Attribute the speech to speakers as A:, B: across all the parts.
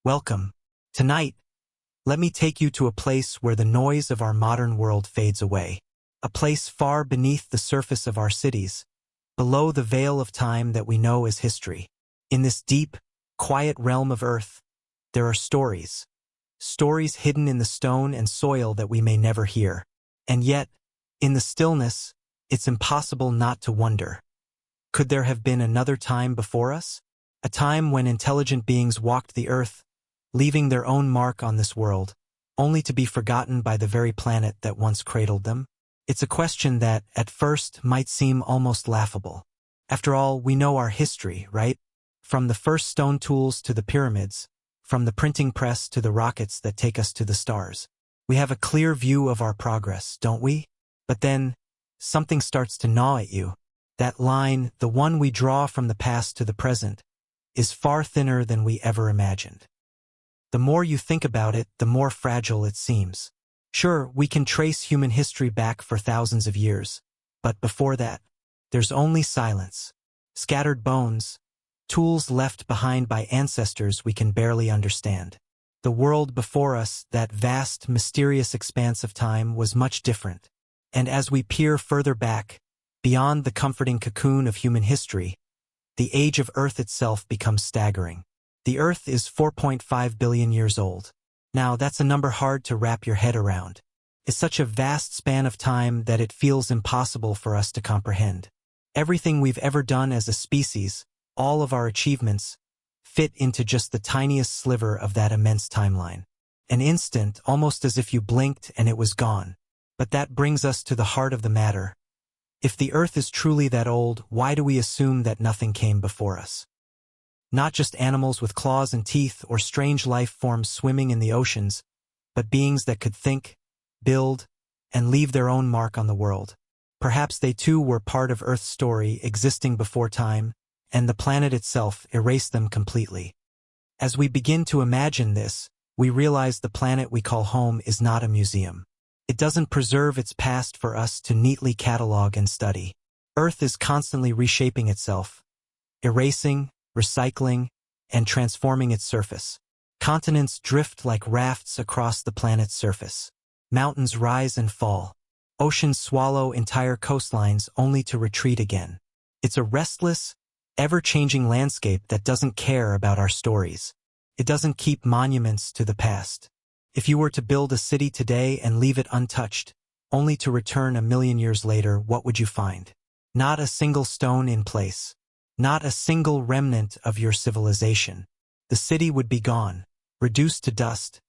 A: Welcome. Tonight, let me take you to a place where the noise of our modern world fades away. A place far beneath the surface of our cities, below the veil of time that we know as history. In this deep, quiet realm of Earth, there are stories. Stories hidden in the stone and soil that we may never hear. And yet, in the stillness, it's impossible not to wonder. Could there have been another time before us? A time when intelligent beings walked the Earth, leaving their own mark on this world, only to be forgotten by the very planet that once cradled them? It's a question that, at first, might seem almost laughable. After all, we know our history, right? From the first stone tools to the pyramids, from the printing press to the rockets that take us to the stars. We have a clear view of our progress, don't we? But then, something starts to gnaw at you. That line, the one we draw from the past to the present, is far thinner than we ever imagined. The more you think about it, the more fragile it seems. Sure, we can trace human history back for thousands of years, but before that, there's only silence, scattered bones, tools left behind by ancestors we can barely understand. The world before us, that vast, mysterious expanse of time, was much different. And as we peer further back, beyond the comforting cocoon of human history, the age of Earth itself becomes staggering. The Earth is 4.5 billion years old. Now, that's a number hard to wrap your head around. It's such a vast span of time that it feels impossible for us to comprehend. Everything we've ever done as a species, all of our achievements, fit into just the tiniest sliver of that immense timeline. An instant, almost as if you blinked and it was gone. But that brings us to the heart of the matter. If the Earth is truly that old, why do we assume that nothing came before us? Not just animals with claws and teeth or strange life forms swimming in the oceans, but beings that could think, build, and leave their own mark on the world. Perhaps they too were part of Earth's story, existing before time, and the planet itself erased them completely. As we begin to imagine this, we realize the planet we call home is not a museum. It doesn't preserve its past for us to neatly catalog and study. Earth is constantly reshaping itself, erasing, recycling, and transforming its surface. Continents drift like rafts across the planet's surface. Mountains rise and fall. Oceans swallow entire coastlines only to retreat again. It's a restless, ever-changing landscape that doesn't care about our stories. It doesn't keep monuments to the past. If you were to build a city today and leave it untouched, only to return 1,000,000 years later, what would you find? Not a single stone in place. Not a single remnant of your civilization. The city would be gone, reduced to dust,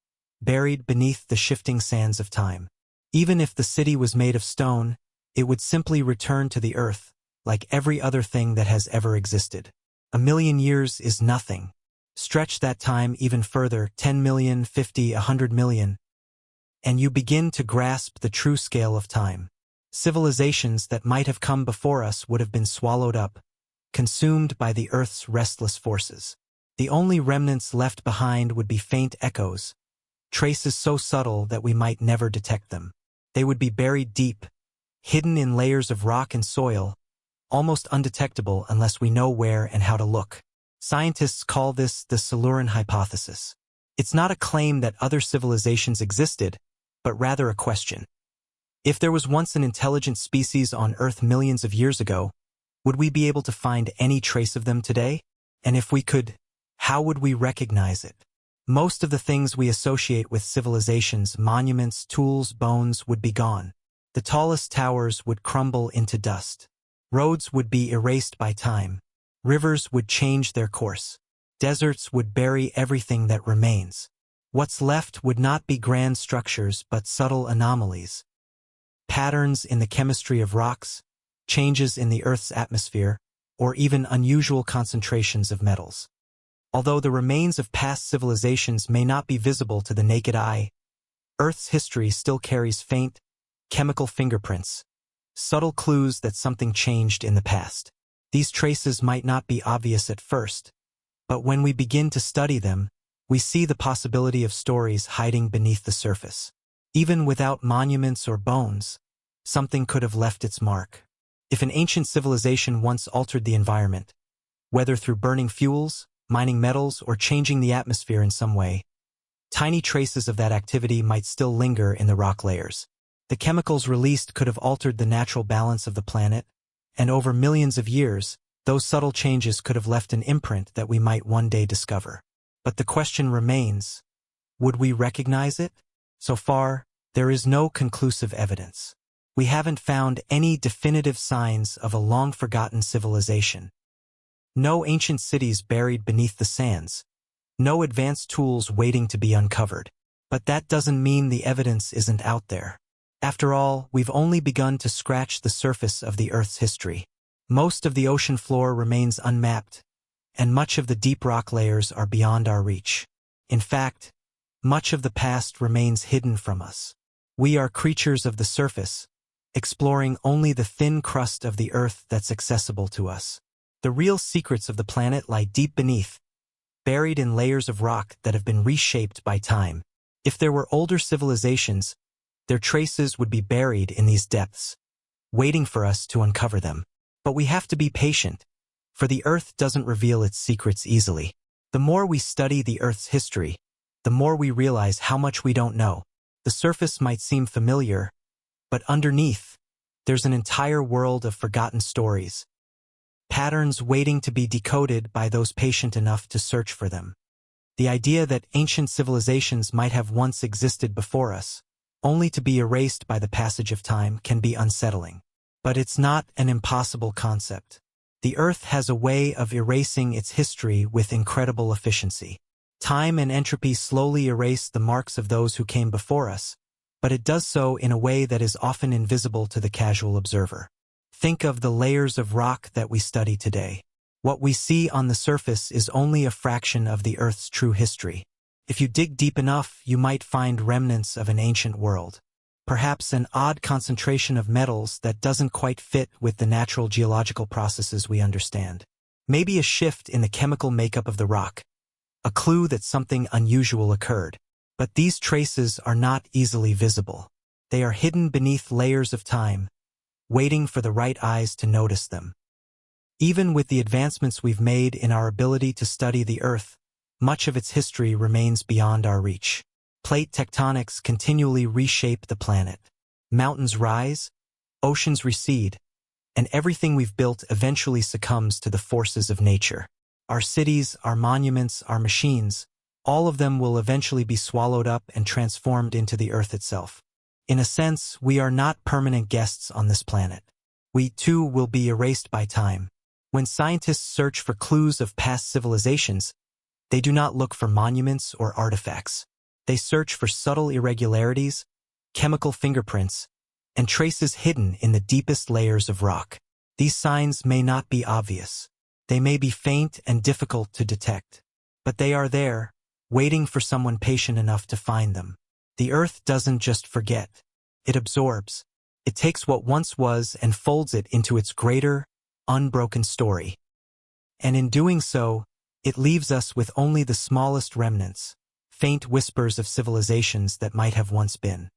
A: buried beneath the shifting sands of time. Even if the city was made of stone, it would simply return to the Earth, like every other thing that has ever existed. 1,000,000 years is nothing. Stretch that time even further, 10 million, 50, 100 million, and you begin to grasp the true scale of time. Civilizations that might have come before us would have been swallowed up, consumed by the Earth's restless forces. The only remnants left behind would be faint echoes, traces so subtle that we might never detect them. They would be buried deep, hidden in layers of rock and soil, almost undetectable unless we know where and how to look. Scientists call this the Siluran hypothesis. It's not a claim that other civilizations existed, but rather a question. If there was once an intelligent species on Earth millions of years ago, would we be able to find any trace of them today? And if we could, how would we recognize it? Most of the things we associate with civilizations, monuments, tools, bones, would be gone. The tallest towers would crumble into dust. Roads would be erased by time. Rivers would change their course. Deserts would bury everything that remains. What's left would not be grand structures but subtle anomalies. Patterns in the chemistry of rocks, changes in the Earth's atmosphere, or even unusual concentrations of metals. Although the remains of past civilizations may not be visible to the naked eye, Earth's history still carries faint, chemical fingerprints, subtle clues that something changed in the past. These traces might not be obvious at first, but when we begin to study them, we see the possibility of stories hiding beneath the surface. Even without monuments or bones, something could have left its mark. If an ancient civilization once altered the environment, whether through burning fuels, mining metals, or changing the atmosphere in some way, tiny traces of that activity might still linger in the rock layers. The chemicals released could have altered the natural balance of the planet, and over millions of years, those subtle changes could have left an imprint that we might one day discover. But the question remains, would we recognize it? So far, there is no conclusive evidence. We haven't found any definitive signs of a long-forgotten civilization. No ancient cities buried beneath the sands. No advanced tools waiting to be uncovered. But that doesn't mean the evidence isn't out there. After all, we've only begun to scratch the surface of the Earth's history. Most of the ocean floor remains unmapped, and much of the deep rock layers are beyond our reach. In fact, much of the past remains hidden from us. We are creatures of the surface, exploring only the thin crust of the Earth that's accessible to us. The real secrets of the planet lie deep beneath, buried in layers of rock that have been reshaped by time. If there were older civilizations, their traces would be buried in these depths, waiting for us to uncover them. But we have to be patient, for the Earth doesn't reveal its secrets easily. The more we study the Earth's history, the more we realize how much we don't know. The surface might seem familiar, but underneath, there's an entire world of forgotten stories, patterns waiting to be decoded by those patient enough to search for them. The idea that ancient civilizations might have once existed before us, only to be erased by the passage of time, can be unsettling. But it's not an impossible concept. The Earth has a way of erasing its history with incredible efficiency. Time and entropy slowly erase the marks of those who came before us, but it does so in a way that is often invisible to the casual observer. Think of the layers of rock that we study today. What we see on the surface is only a fraction of the Earth's true history. If you dig deep enough, you might find remnants of an ancient world. Perhaps an odd concentration of metals that doesn't quite fit with the natural geological processes we understand. Maybe a shift in the chemical makeup of the rock, a clue that something unusual occurred. But these traces are not easily visible. They are hidden beneath layers of time, waiting for the right eyes to notice them. Even with the advancements we've made in our ability to study the Earth, much of its history remains beyond our reach. Plate tectonics continually reshape the planet. Mountains rise, oceans recede, and everything we've built eventually succumbs to the forces of nature. Our cities, our monuments, our machines, all of them will eventually be swallowed up and transformed into the Earth itself. In a sense, we are not permanent guests on this planet. We, too, will be erased by time. When scientists search for clues of past civilizations, they do not look for monuments or artifacts. They search for subtle irregularities, chemical fingerprints, and traces hidden in the deepest layers of rock. These signs may not be obvious. They may be faint and difficult to detect. But they are there, waiting for someone patient enough to find them. The Earth doesn't just forget. It absorbs. It takes what once was and folds it into its greater, unbroken story. And in doing so, it leaves us with only the smallest remnants, faint whispers of civilizations that might have once been.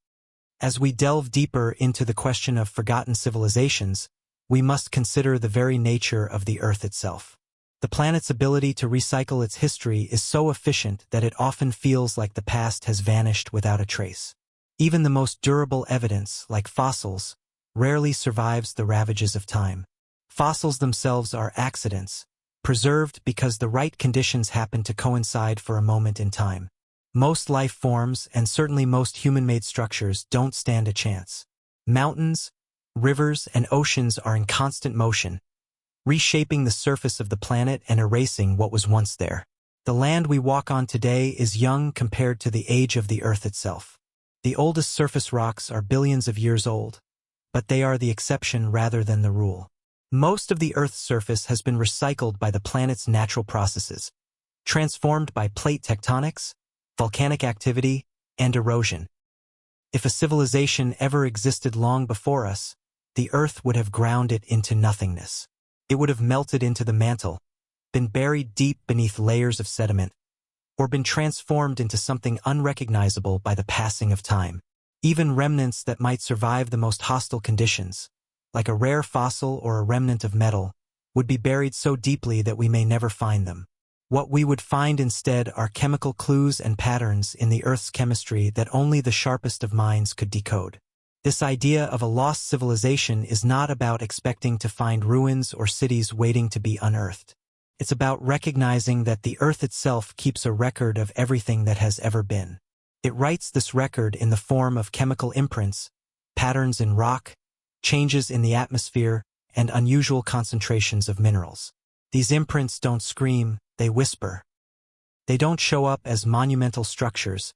A: As we delve deeper into the question of forgotten civilizations, we must consider the very nature of the Earth itself. The planet's ability to recycle its history is so efficient that it often feels like the past has vanished without a trace. Even the most durable evidence, like fossils, rarely survives the ravages of time. Fossils themselves are accidents, preserved because the right conditions happen to coincide for a moment in time. Most life forms, and certainly most human-made structures, don't stand a chance. Mountains, rivers, and oceans are in constant motion, reshaping the surface of the planet and erasing what was once there. The land we walk on today is young compared to the age of the Earth itself. The oldest surface rocks are billions of years old, but they are the exception rather than the rule. Most of the Earth's surface has been recycled by the planet's natural processes, transformed by plate tectonics, volcanic activity, and erosion. If a civilization ever existed long before us, the Earth would have ground it into nothingness. It would have melted into the mantle, been buried deep beneath layers of sediment, or been transformed into something unrecognizable by the passing of time. Even remnants that might survive the most hostile conditions, like a rare fossil or a remnant of metal, would be buried so deeply that we may never find them. What we would find instead are chemical clues and patterns in the Earth's chemistry that only the sharpest of minds could decode. This idea of a lost civilization is not about expecting to find ruins or cities waiting to be unearthed. It's about recognizing that the Earth itself keeps a record of everything that has ever been. It writes this record in the form of chemical imprints, patterns in rock, changes in the atmosphere, and unusual concentrations of minerals. These imprints don't scream, they whisper. They don't show up as monumental structures,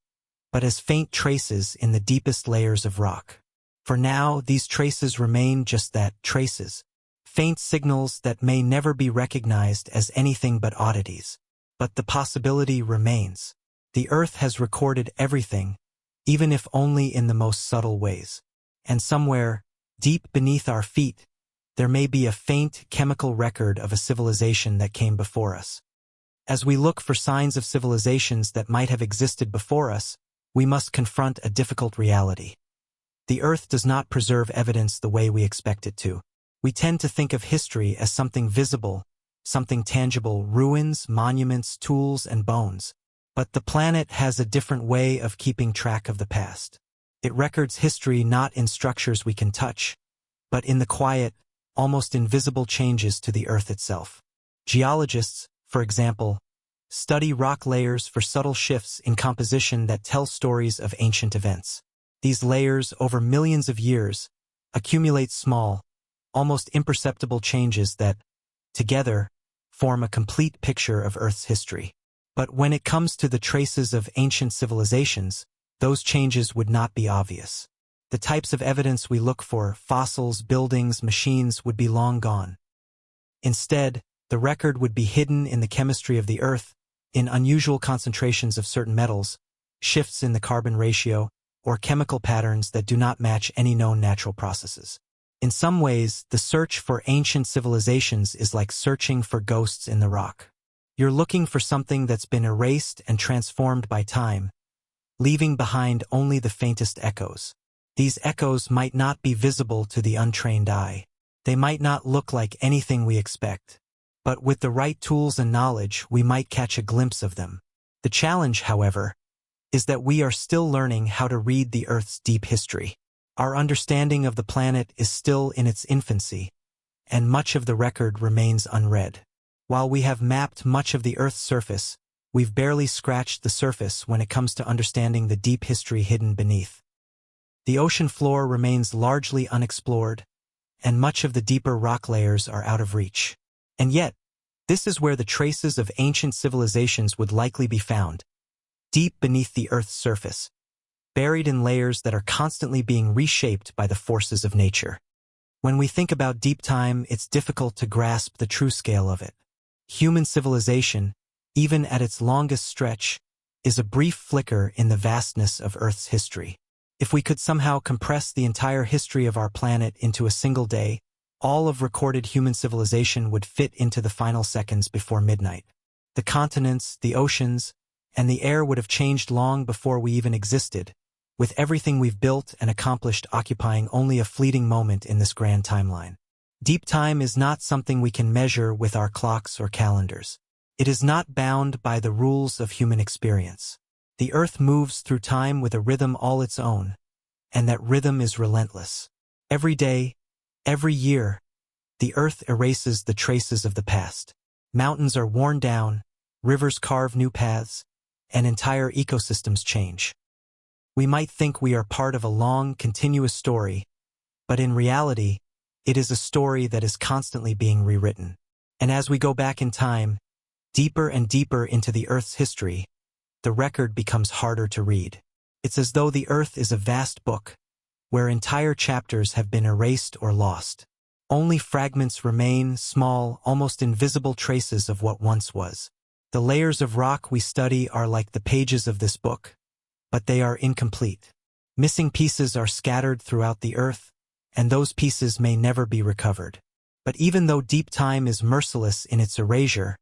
A: but as faint traces in the deepest layers of rock. For now, these traces remain just that, traces, faint signals that may never be recognized as anything but oddities. But the possibility remains. The Earth has recorded everything, even if only in the most subtle ways. And somewhere, deep beneath our feet, there may be a faint chemical record of a civilization that came before us. As we look for signs of civilizations that might have existed before us, we must confront a difficult reality. The Earth does not preserve evidence the way we expect it to. We tend to think of history as something visible, something tangible, ruins, monuments, tools, and bones. But the planet has a different way of keeping track of the past. It records history not in structures we can touch, but in the quiet, almost invisible changes to the Earth itself. Geologists, for example, study rock layers for subtle shifts in composition that tell stories of ancient events. These layers, over millions of years, accumulate small, almost imperceptible changes that, together, form a complete picture of Earth's history. But when it comes to the traces of ancient civilizations, those changes would not be obvious. The types of evidence we look for, fossils, buildings, machines, would be long gone. Instead, the record would be hidden in the chemistry of the Earth, in unusual concentrations of certain metals, shifts in the carbon ratio, or chemical patterns that do not match any known natural processes. In some ways, the search for ancient civilizations is like searching for ghosts in the rock. You're looking for something that's been erased and transformed by time, leaving behind only the faintest echoes. These echoes might not be visible to the untrained eye. They might not look like anything we expect. But with the right tools and knowledge, we might catch a glimpse of them. The challenge, however, is that we are still learning how to read the Earth's deep history. Our understanding of the planet is still in its infancy, and much of the record remains unread. While we have mapped much of the Earth's surface, we've barely scratched the surface when it comes to understanding the deep history hidden beneath. The ocean floor remains largely unexplored, and much of the deeper rock layers are out of reach. And yet, this is where the traces of ancient civilizations would likely be found, deep beneath the Earth's surface, buried in layers that are constantly being reshaped by the forces of nature. When we think about deep time, it's difficult to grasp the true scale of it. Human civilization, even at its longest stretch, is a brief flicker in the vastness of Earth's history. If we could somehow compress the entire history of our planet into a single day, all of recorded human civilization would fit into the final seconds before midnight. The continents, the oceans, and the air would have changed long before we even existed, with everything we've built and accomplished occupying only a fleeting moment in this grand timeline. Deep time is not something we can measure with our clocks or calendars. It is not bound by the rules of human experience. The Earth moves through time with a rhythm all its own, and that rhythm is relentless. Every day, every year, the Earth erases the traces of the past. Mountains are worn down, rivers carve new paths, and entire ecosystems change. We might think we are part of a long, continuous story, but in reality, it is a story that is constantly being rewritten. And as we go back in time, deeper and deeper into the Earth's history, the record becomes harder to read. It's as though the Earth is a vast book, where entire chapters have been erased or lost. Only fragments remain, small, almost invisible traces of what once was. The layers of rock we study are like the pages of this book, but they are incomplete. Missing pieces are scattered throughout the Earth, and those pieces may never be recovered. But even though deep time is merciless in its erasure,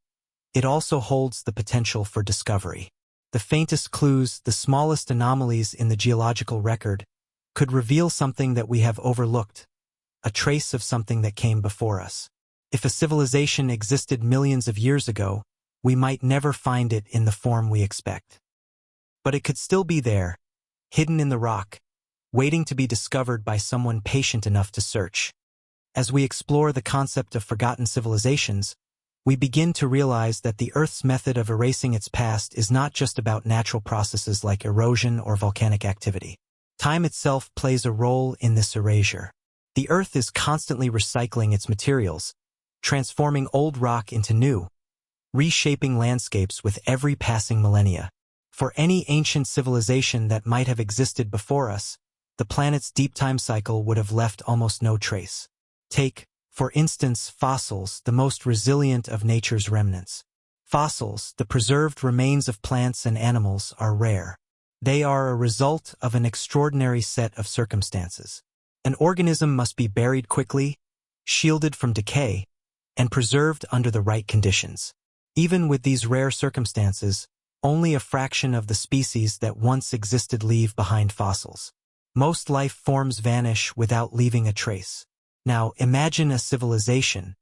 A: it also holds the potential for discovery. The faintest clues, the smallest anomalies in the geological record, could reveal something that we have overlooked, a trace of something that came before us. If a civilization existed millions of years ago, we might never find it in the form we expect. But it could still be there, hidden in the rock, waiting to be discovered by someone patient enough to search. As we explore the concept of forgotten civilizations, we begin to realize that the Earth's method of erasing its past is not just about natural processes like erosion or volcanic activity. Time itself plays a role in this erasure. The Earth is constantly recycling its materials, transforming old rock into new, reshaping landscapes with every passing millennia. For any ancient civilization that might have existed before us, the planet's deep time cycle would have left almost no trace. Take, for instance, fossils, the most resilient of nature's remnants. Fossils, the preserved remains of plants and animals, are rare. They are a result of an extraordinary set of circumstances. An organism must be buried quickly, shielded from decay, and preserved under the right conditions. Even with these rare circumstances, only a fraction of the species that once existed leave behind fossils. Most life forms vanish without leaving a trace. Now imagine a civilization,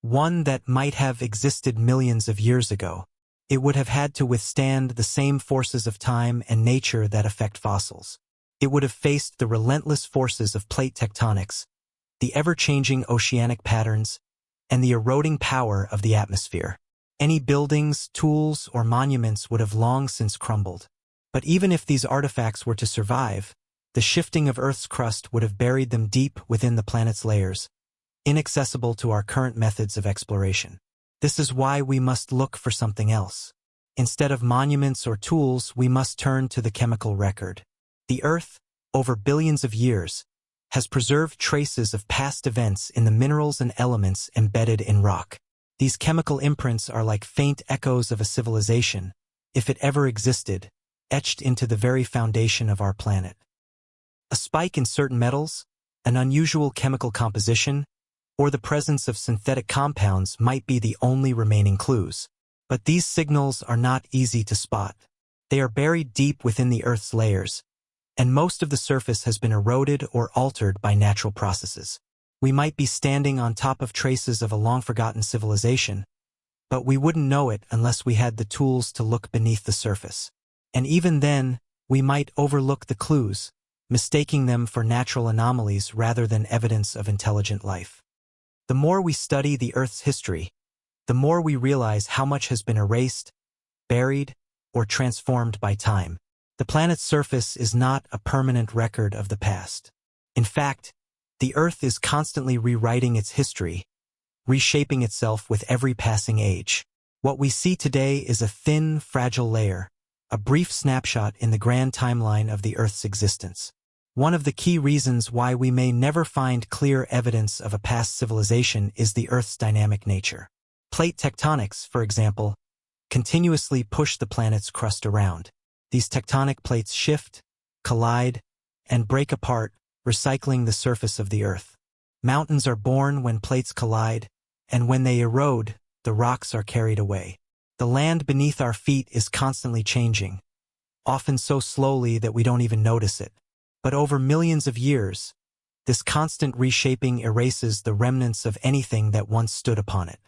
A: one that might have existed millions of years ago. It would have had to withstand the same forces of time and nature that affect fossils. It would have faced the relentless forces of plate tectonics, the ever-changing oceanic patterns, and the eroding power of the atmosphere. Any buildings, tools, or monuments would have long since crumbled. But even if these artifacts were to survive, the shifting of Earth's crust would have buried them deep within the planet's layers, inaccessible to our current methods of exploration. This is why we must look for something else. Instead of monuments or tools, we must turn to the chemical record. The Earth, over billions of years, has preserved traces of past events in the minerals and elements embedded in rock. These chemical imprints are like faint echoes of a civilization, if it ever existed, etched into the very foundation of our planet. A spike in certain metals, an unusual chemical composition, or the presence of synthetic compounds might be the only remaining clues. But these signals are not easy to spot. They are buried deep within the Earth's layers, and most of the surface has been eroded or altered by natural processes. We might be standing on top of traces of a long-forgotten civilization, but we wouldn't know it unless we had the tools to look beneath the surface. And even then, we might overlook the clues, mistaking them for natural anomalies rather than evidence of intelligent life. The more we study the Earth's history, the more we realize how much has been erased, buried, or transformed by time. The planet's surface is not a permanent record of the past. In fact, the Earth is constantly rewriting its history, reshaping itself with every passing age. What we see today is a thin, fragile layer, a brief snapshot in the grand timeline of the Earth's existence. One of the key reasons why we may never find clear evidence of a past civilization is the Earth's dynamic nature. Plate tectonics, for example, continuously push the planet's crust around. These tectonic plates shift, collide, and break apart, recycling the surface of the Earth. Mountains are born when plates collide, and when they erode, the rocks are carried away. The land beneath our feet is constantly changing, often so slowly that we don't even notice it. But over millions of years, this constant reshaping erases the remnants of anything that once stood upon it.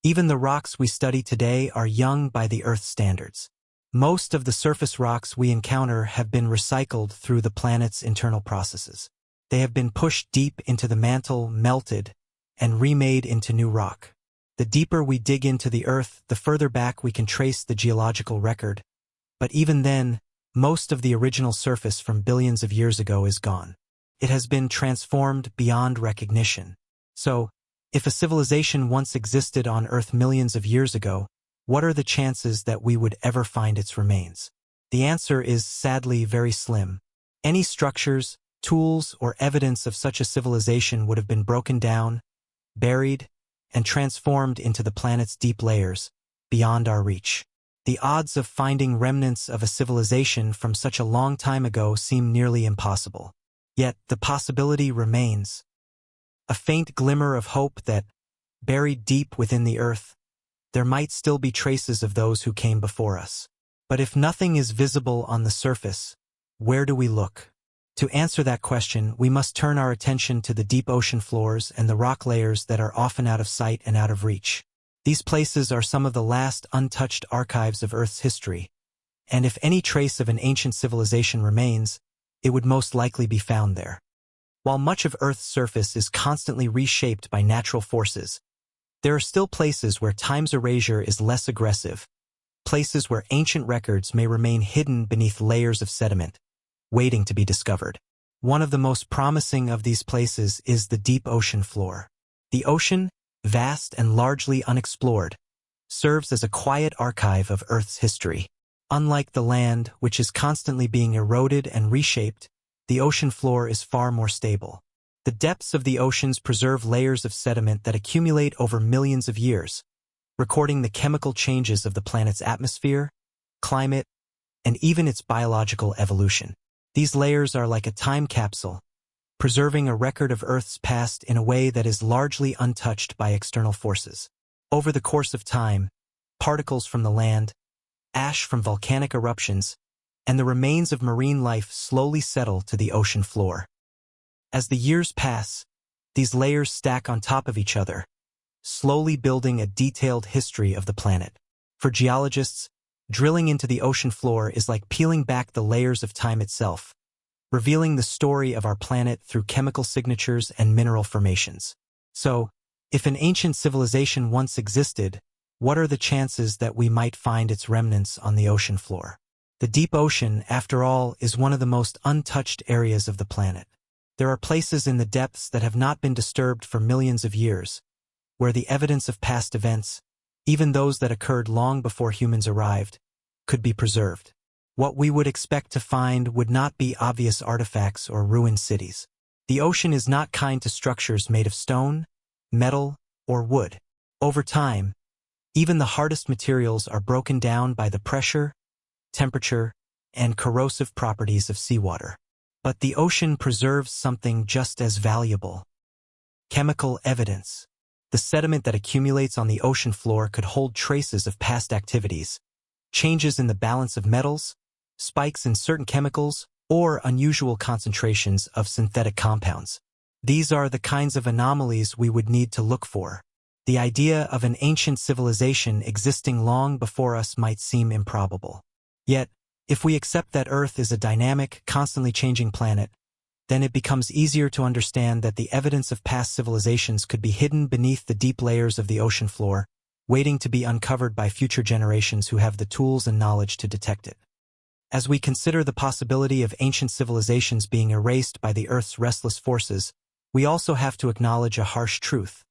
A: Even the rocks we study today are young by the Earth's standards. Most of the surface rocks we encounter have been recycled through the planet's internal processes. They have been pushed deep into the mantle, melted, and remade into new rock. The deeper we dig into the Earth, the further back we can trace the geological record. But even then, most of the original surface from billions of years ago is gone. It has been transformed beyond recognition. So, if a civilization once existed on Earth millions of years ago, what are the chances that we would ever find its remains? The answer is sadly very slim. Any structures, tools, or evidence of such a civilization would have been broken down, buried, and transformed into the planet's deep layers, beyond our reach. The odds of finding remnants of a civilization from such a long time ago seem nearly impossible. Yet the possibility remains. A faint glimmer of hope that, buried deep within the Earth, there might still be traces of those who came before us. But if nothing is visible on the surface, where do we look? To answer that question, we must turn our attention to the deep ocean floors and the rock layers that are often out of sight and out of reach. These places are some of the last untouched archives of Earth's history, and if any trace of an ancient civilization remains, it would most likely be found there. While much of Earth's surface is constantly reshaped by natural forces, there are still places where time's erasure is less aggressive, places where ancient records may remain hidden beneath layers of sediment, waiting to be discovered. One of the most promising of these places is the deep ocean floor. The ocean, vast and largely unexplored, serves as a quiet archive of Earth's history. Unlike the land, which is constantly being eroded and reshaped, the ocean floor is far more stable. The depths of the oceans preserve layers of sediment that accumulate over millions of years, recording the chemical changes of the planet's atmosphere, climate, and even its biological evolution. These layers are like a time capsule, preserving a record of Earth's past in a way that is largely untouched by external forces. Over the course of time, particles from the land, ash from volcanic eruptions, and the remains of marine life slowly settle to the ocean floor. As the years pass, these layers stack on top of each other, slowly building a detailed history of the planet. For geologists, drilling into the ocean floor is like peeling back the layers of time itself, revealing the story of our planet through chemical signatures and mineral formations. So, if an ancient civilization once existed, what are the chances that we might find its remnants on the ocean floor? The deep ocean, after all, is one of the most untouched areas of the planet. There are places in the depths that have not been disturbed for millions of years, where the evidence of past events, even those that occurred long before humans arrived, could be preserved. What we would expect to find would not be obvious artifacts or ruined cities. The ocean is not kind to structures made of stone, metal, or wood. Over time, even the hardest materials are broken down by the pressure, temperature, and corrosive properties of seawater. But the ocean preserves something just as valuable: chemical evidence. The sediment that accumulates on the ocean floor could hold traces of past activities, changes in the balance of metals, spikes in certain chemicals, or unusual concentrations of synthetic compounds. These are the kinds of anomalies we would need to look for. The idea of an ancient civilization existing long before us might seem improbable. Yet, if we accept that Earth is a dynamic, constantly changing planet, then it becomes easier to understand that the evidence of past civilizations could be hidden beneath the deep layers of the ocean floor, waiting to be uncovered by future generations who have the tools and knowledge to detect it. As we consider the possibility of ancient civilizations being erased by the Earth's restless forces, we also have to acknowledge a harsh truth.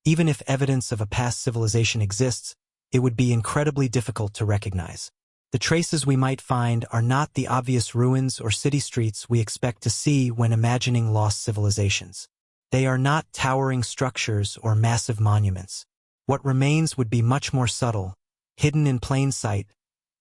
A: Even if evidence of a past civilization exists, it would be incredibly difficult to recognize. The traces we might find are not the obvious ruins or city streets we expect to see when imagining lost civilizations. They are not towering structures or massive monuments. What remains would be much more subtle, hidden in plain sight,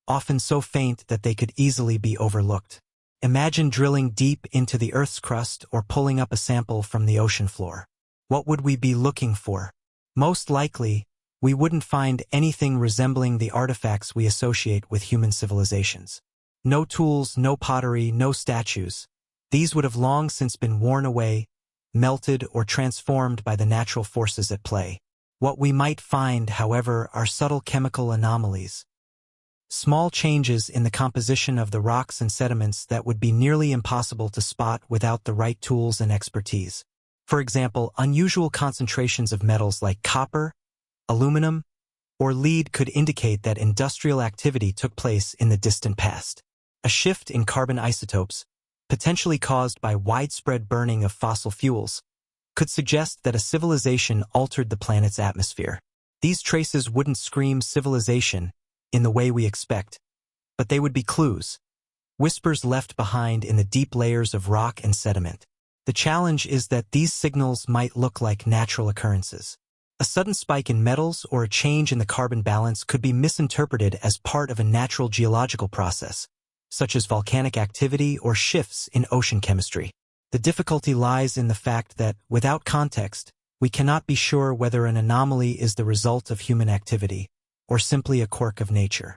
A: often so faint that they could easily be overlooked. Imagine drilling deep into the Earth's crust or pulling up a sample from the ocean floor. What would we be looking for? Most likely, we wouldn't find anything resembling the artifacts we associate with human civilizations. No tools, no pottery, no statues. These would have long since been worn away, melted, or transformed by the natural forces at play. What we might find, however, are subtle chemical anomalies. Small changes in the composition of the rocks and sediments that would be nearly impossible to spot without the right tools and expertise. For example, unusual concentrations of metals like copper, aluminum, or lead could indicate that industrial activity took place in the distant past. A shift in carbon isotopes, potentially caused by widespread burning of fossil fuels, could suggest that a civilization altered the planet's atmosphere. These traces wouldn't scream civilization in the way we expect, but they would be clues, whispers left behind in the deep layers of rock and sediment. The challenge is that these signals might look like natural occurrences. A sudden spike in metals or a change in the carbon balance could be misinterpreted as part of a natural geological process, such as volcanic activity or shifts in ocean chemistry. The difficulty lies in the fact that, without context, we cannot be sure whether an anomaly is the result of human activity or simply a quirk of nature.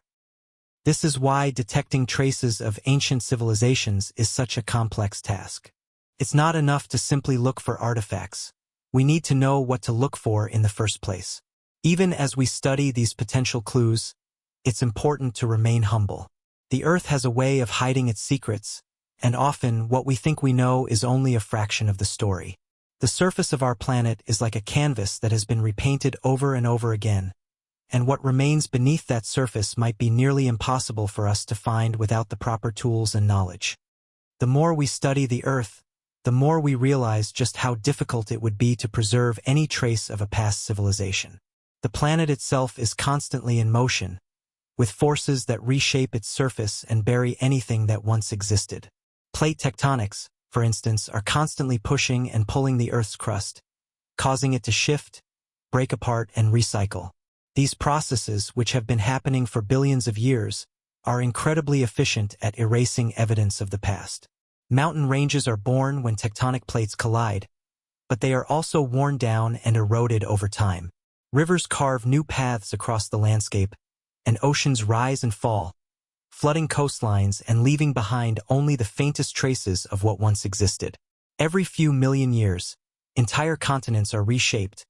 A: This is why detecting traces of ancient civilizations is such a complex task. It's not enough to simply look for artifacts. We need to know what to look for in the first place. Even as we study these potential clues, it's important to remain humble. The Earth has a way of hiding its secrets, and often what we think we know is only a fraction of the story. The surface of our planet is like a canvas that has been repainted over and over again, and what remains beneath that surface might be nearly impossible for us to find without the proper tools and knowledge. The more we study the Earth, the more we realize just how difficult it would be to preserve any trace of a past civilization. The planet itself is constantly in motion, with forces that reshape its surface and bury anything that once existed. Plate tectonics, for instance, are constantly pushing and pulling the Earth's crust, causing it to shift, break apart, and recycle. These processes, which have been happening for billions of years, are incredibly efficient at erasing evidence of the past. Mountain ranges are born when tectonic plates collide, but they are also worn down and eroded over time. Rivers carve new paths across the landscape, and oceans rise and fall, flooding coastlines and leaving behind only the faintest traces of what once existed. Every few million years, entire continents are reshaped,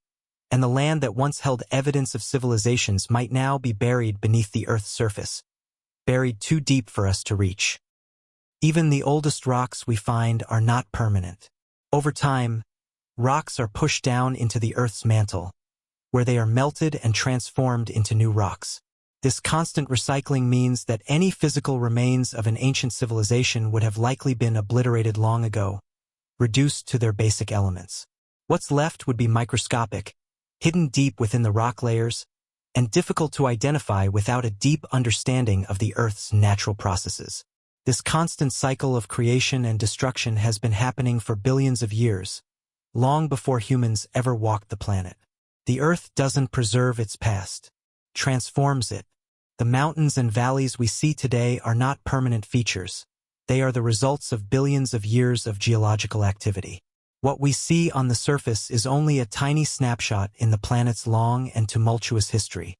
A: and the land that once held evidence of civilizations might now be buried beneath the Earth's surface, buried too deep for us to reach. Even the oldest rocks we find are not permanent. Over time, rocks are pushed down into the Earth's mantle, where they are melted and transformed into new rocks. This constant recycling means that any physical remains of an ancient civilization would have likely been obliterated long ago, reduced to their basic elements. What's left would be microscopic, hidden deep within the rock layers, and difficult to identify without a deep understanding of the Earth's natural processes. This constant cycle of creation and destruction has been happening for billions of years, long before humans ever walked the planet. The Earth doesn't preserve its past, transforms it. The mountains and valleys we see today are not permanent features. They are the results of billions of years of geological activity. What we see on the surface is only a tiny snapshot in the planet's long and tumultuous history.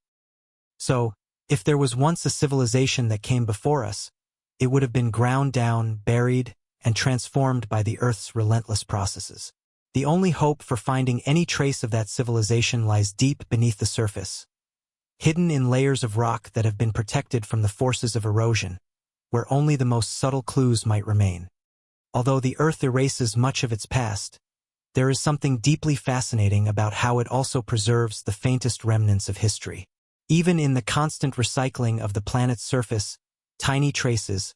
A: So, if there was once a civilization that came before us, it would have been ground down, buried, and transformed by the Earth's relentless processes. The only hope for finding any trace of that civilization lies deep beneath the surface, hidden in layers of rock that have been protected from the forces of erosion, where only the most subtle clues might remain. Although the Earth erases much of its past, there is something deeply fascinating about how it also preserves the faintest remnants of history. Even in the constant recycling of the planet's surface, tiny traces,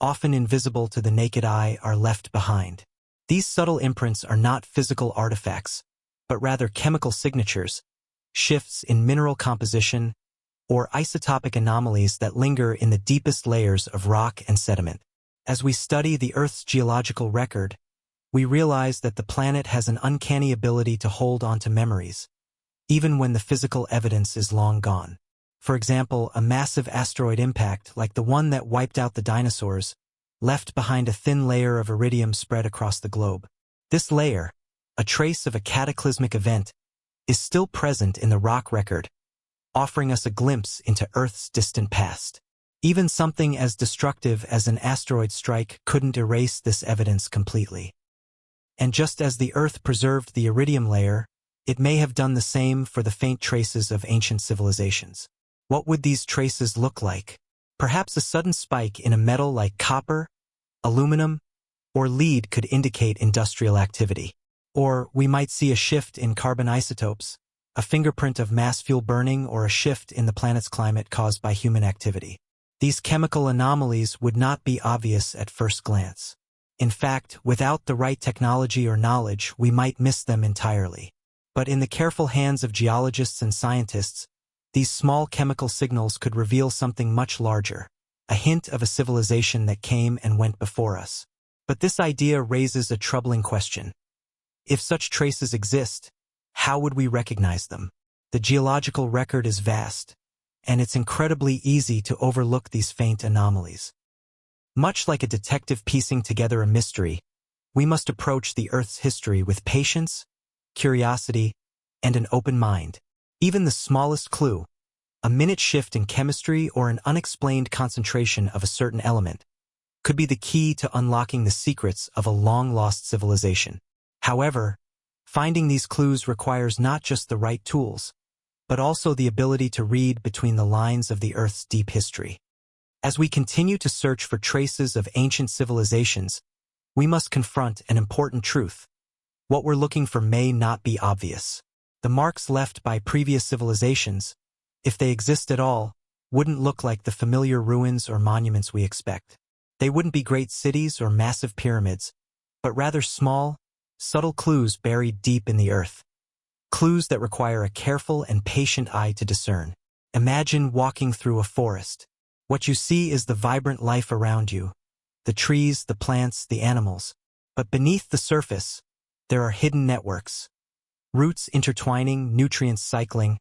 A: often invisible to the naked eye, are left behind. These subtle imprints are not physical artifacts, but rather chemical signatures, shifts in mineral composition, or isotopic anomalies that linger in the deepest layers of rock and sediment. As we study the Earth's geological record, we realize that the planet has an uncanny ability to hold onto memories, even when the physical evidence is long gone. For example, a massive asteroid impact, like the one that wiped out the dinosaurs, left behind a thin layer of iridium spread across the globe. This layer, a trace of a cataclysmic event, is still present in the rock record, offering us a glimpse into Earth's distant past. Even something as destructive as an asteroid strike couldn't erase this evidence completely. And just as the Earth preserved the iridium layer, it may have done the same for the faint traces of ancient civilizations. What would these traces look like? Perhaps a sudden spike in a metal like copper, aluminum, or lead could indicate industrial activity. Or we might see a shift in carbon isotopes, a fingerprint of mass fuel burning, or a shift in the planet's climate caused by human activity. These chemical anomalies would not be obvious at first glance. In fact, without the right technology or knowledge, we might miss them entirely. But in the careful hands of geologists and scientists, these small chemical signals could reveal something much larger, a hint of a civilization that came and went before us. But this idea raises a troubling question. If such traces exist, how would we recognize them? The geological record is vast, and it's incredibly easy to overlook these faint anomalies. Much like a detective piecing together a mystery, we must approach the Earth's history with patience, curiosity, and an open mind. Even the smallest clue, a minute shift in chemistry or an unexplained concentration of a certain element, could be the key to unlocking the secrets of a long-lost civilization. However, finding these clues requires not just the right tools, but also the ability to read between the lines of the Earth's deep history. As we continue to search for traces of ancient civilizations, we must confront an important truth. What we're looking for may not be obvious. The marks left by previous civilizations, if they exist at all, wouldn't look like the familiar ruins or monuments we expect. They wouldn't be great cities or massive pyramids, but rather small, subtle clues buried deep in the earth. Clues that require a careful and patient eye to discern. Imagine walking through a forest. What you see is the vibrant life around you, the trees, the plants, the animals. But beneath the surface, there are hidden networks. Roots intertwining, nutrients cycling,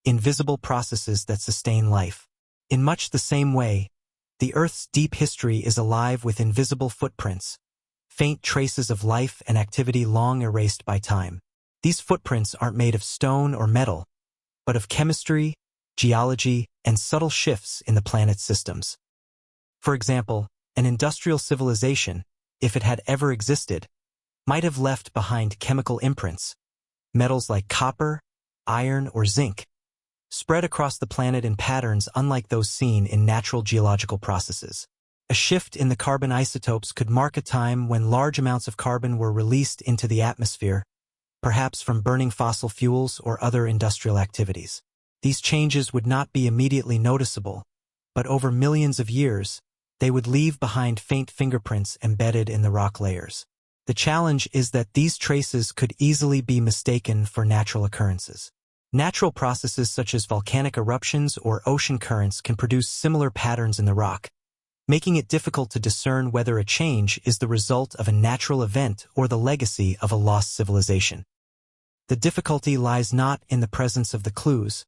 A: invisible processes that sustain life. In much the same way, the Earth's deep history is alive with invisible footprints, faint traces of life and activity long erased by time. These footprints aren't made of stone or metal, but of chemistry, geology, and subtle shifts in the planet's systems. For example, an industrial civilization, if it had ever existed, might have left behind chemical imprints, metals like copper, iron, or zinc, spread across the planet in patterns unlike those seen in natural geological processes. A shift in the carbon isotopes could mark a time when large amounts of carbon were released into the atmosphere, perhaps from burning fossil fuels or other industrial activities. These changes would not be immediately noticeable, but over millions of years, they would leave behind faint fingerprints embedded in the rock layers. The challenge is that these traces could easily be mistaken for natural occurrences. Natural processes such as volcanic eruptions or ocean currents can produce similar patterns in the rock, making it difficult to discern whether a change is the result of a natural event or the legacy of a lost civilization. The difficulty lies not in the presence of the clues,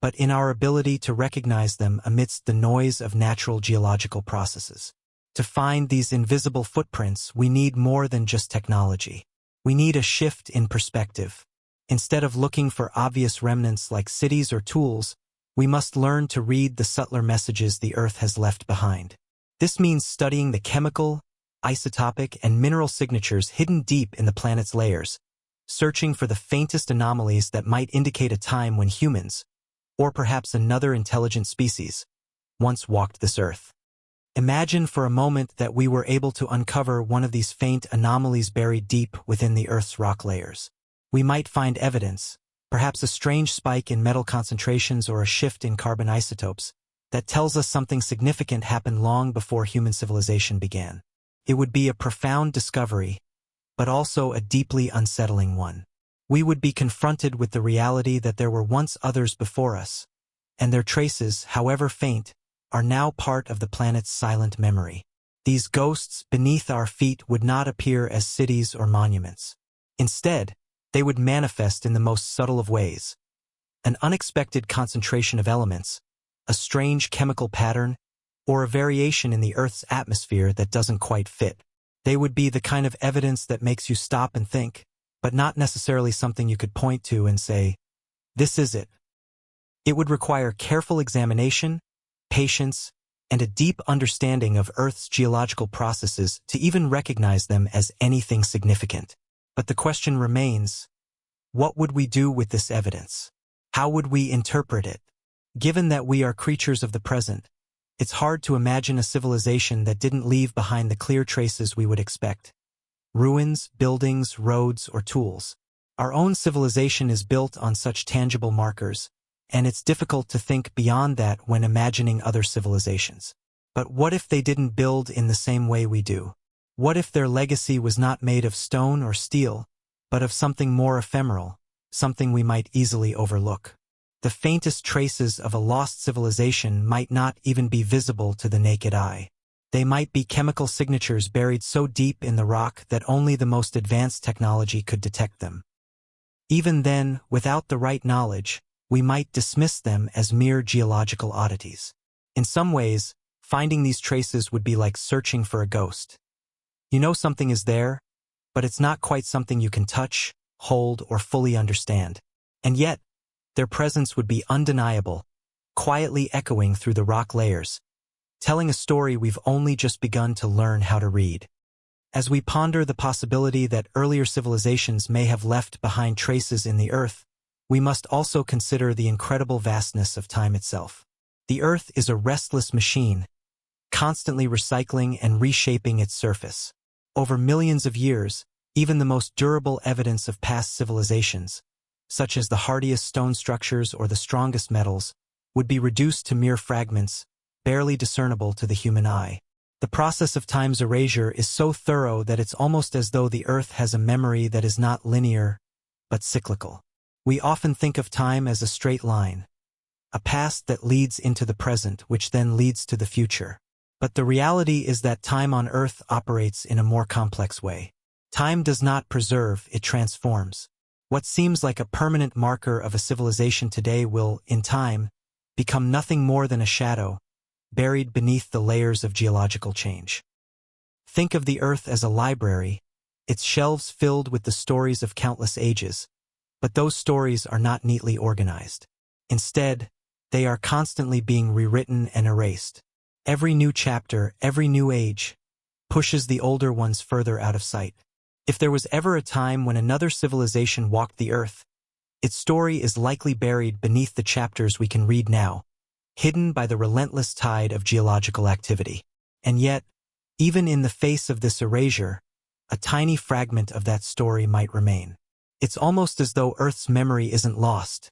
A: but in our ability to recognize them amidst the noise of natural geological processes. To find these invisible footprints, we need more than just technology. We need a shift in perspective. Instead of looking for obvious remnants like cities or tools, we must learn to read the subtler messages the Earth has left behind. This means studying the chemical, isotopic, and mineral signatures hidden deep in the planet's layers, searching for the faintest anomalies that might indicate a time when humans, or perhaps another intelligent species, once walked this Earth. Imagine for a moment that we were able to uncover one of these faint anomalies buried deep within the Earth's rock layers. We might find evidence, perhaps a strange spike in metal concentrations or a shift in carbon isotopes, that tells us something significant happened long before human civilization began. It would be a profound discovery, but also a deeply unsettling one. We would be confronted with the reality that there were once others before us, and their traces, however faint, are now part of the planet's silent memory. These ghosts beneath our feet would not appear as cities or monuments. Instead, they would manifest in the most subtle of ways. An unexpected concentration of elements, a strange chemical pattern, or a variation in the Earth's atmosphere that doesn't quite fit. They would be the kind of evidence that makes you stop and think, but not necessarily something you could point to and say, "This is it." It would require careful examination, patience, and a deep understanding of Earth's geological processes to even recognize them as anything significant. But the question remains, what would we do with this evidence? How would we interpret it? Given that we are creatures of the present, it's hard to imagine a civilization that didn't leave behind the clear traces we would expect. Ruins, buildings, roads, or tools. Our own civilization is built on such tangible markers, and it's difficult to think beyond that when imagining other civilizations. But what if they didn't build in the same way we do? What if their legacy was not made of stone or steel, but of something more ephemeral, something we might easily overlook? The faintest traces of a lost civilization might not even be visible to the naked eye. They might be chemical signatures buried so deep in the rock that only the most advanced technology could detect them. Even then, without the right knowledge, we might dismiss them as mere geological oddities. In some ways, finding these traces would be like searching for a ghost. You know something is there, but it's not quite something you can touch, hold, or fully understand. And yet, their presence would be undeniable, quietly echoing through the rock layers, telling a story we've only just begun to learn how to read. As we ponder the possibility that earlier civilizations may have left behind traces in the Earth, we must also consider the incredible vastness of time itself. The Earth is a restless machine, constantly recycling and reshaping its surface. Over millions of years, even the most durable evidence of past civilizations, such as the hardiest stone structures or the strongest metals, would be reduced to mere fragments, barely discernible to the human eye. The process of time's erasure is so thorough that it's almost as though the Earth has a memory that is not linear, but cyclical. We often think of time as a straight line, a past that leads into the present, which then leads to the future. But the reality is that time on Earth operates in a more complex way. Time does not preserve, it transforms. What seems like a permanent marker of a civilization today will, in time, become nothing more than a shadow, buried beneath the layers of geological change. Think of the Earth as a library, its shelves filled with the stories of countless ages, but those stories are not neatly organized. Instead, they are constantly being rewritten and erased. Every new chapter, every new age, pushes the older ones further out of sight. If there was ever a time when another civilization walked the Earth, its story is likely buried beneath the chapters we can read now, hidden by the relentless tide of geological activity. And yet, even in the face of this erasure, a tiny fragment of that story might remain. It's almost as though Earth's memory isn't lost.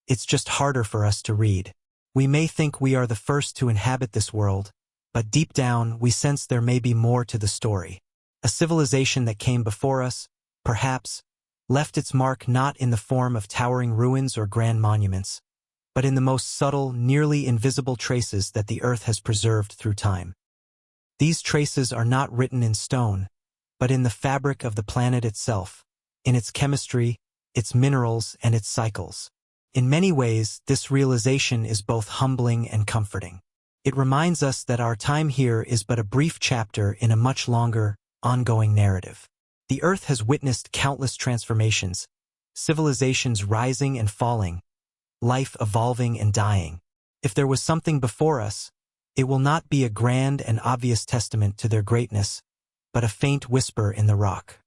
A: It's just harder for us to read. We may think we are the first to inhabit this world, but deep down we sense there may be more to the story. A civilization that came before us, perhaps, left its mark not in the form of towering ruins or grand monuments, but in the most subtle, nearly invisible traces that the Earth has preserved through time. These traces are not written in stone, but in the fabric of the planet itself, in its chemistry, its minerals, and its cycles. In many ways, this realization is both humbling and comforting. It reminds us that our time here is but a brief chapter in a much longer, ongoing narrative. The Earth has witnessed countless transformations, civilizations rising and falling, life evolving and dying. If there was something before us, it will not be a grand and obvious testament to their greatness, but a faint whisper in the rock.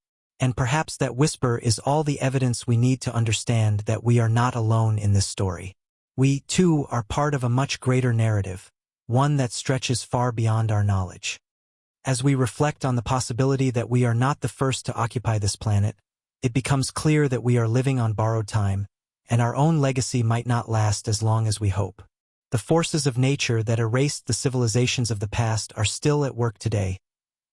A: And perhaps that whisper is all the evidence we need to understand that we are not alone in this story. We, too, are part of a much greater narrative, one that stretches far beyond our knowledge. As we reflect on the possibility that we are not the first to occupy this planet, it becomes clear that we are living on borrowed time, and our own legacy might not last as long as we hope. The forces of nature that erased the civilizations of the past are still at work today,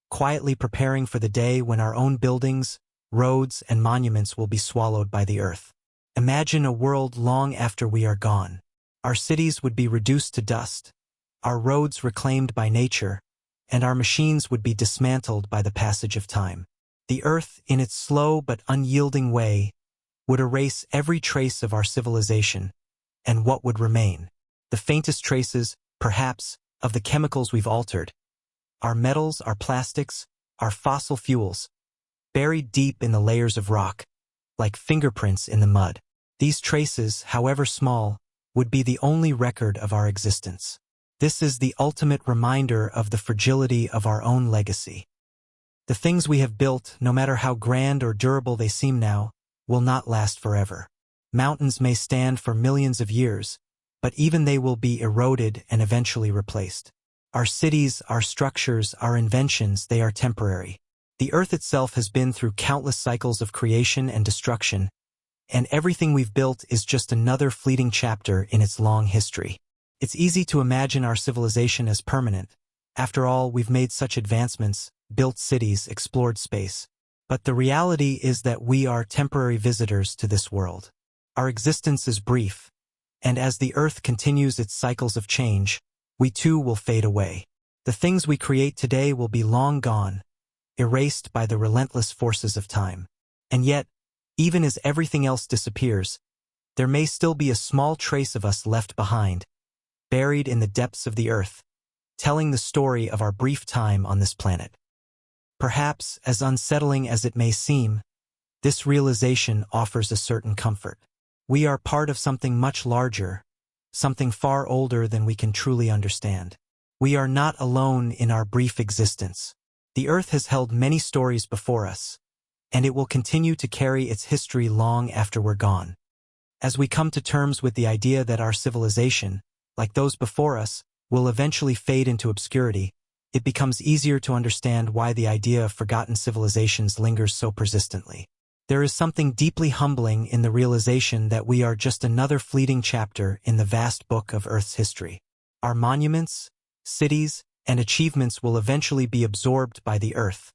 A: quietly preparing for the day when our own buildings, roads, and monuments will be swallowed by the Earth. Imagine a world long after we are gone. Our cities would be reduced to dust, our roads reclaimed by nature, and our machines would be dismantled by the passage of time. The Earth, in its slow but unyielding way, would erase every trace of our civilization, and what would remain? The faintest traces, perhaps, of the chemicals we've altered. Our metals, our plastics, our fossil fuels, buried deep in the layers of rock, like fingerprints in the mud. These traces, however small, would be the only record of our existence. This is the ultimate reminder of the fragility of our own legacy. The things we have built, no matter how grand or durable they seem now, will not last forever. Mountains may stand for millions of years, but even they will be eroded and eventually replaced. Our cities, our structures, our inventions, they are temporary. The Earth itself has been through countless cycles of creation and destruction, and everything we've built is just another fleeting chapter in its long history. It's easy to imagine our civilization as permanent. After all, we've made such advancements, built cities, explored space. But the reality is that we are temporary visitors to this world. Our existence is brief, and as the Earth continues its cycles of change, we too will fade away. The things we create today will be long gone, erased by the relentless forces of time. And yet, even as everything else disappears, there may still be a small trace of us left behind, buried in the depths of the Earth, telling the story of our brief time on this planet. Perhaps, as unsettling as it may seem, this realization offers a certain comfort. We are part of something much larger, something far older than we can truly understand. We are not alone in our brief existence. The Earth has held many stories before us, and it will continue to carry its history long after we're gone. As we come to terms with the idea that our civilization, like those before us, will eventually fade into obscurity, it becomes easier to understand why the idea of forgotten civilizations lingers so persistently. There is something deeply humbling in the realization that we are just another fleeting chapter in the vast book of Earth's history. Our monuments, cities, and achievements will eventually be absorbed by the Earth,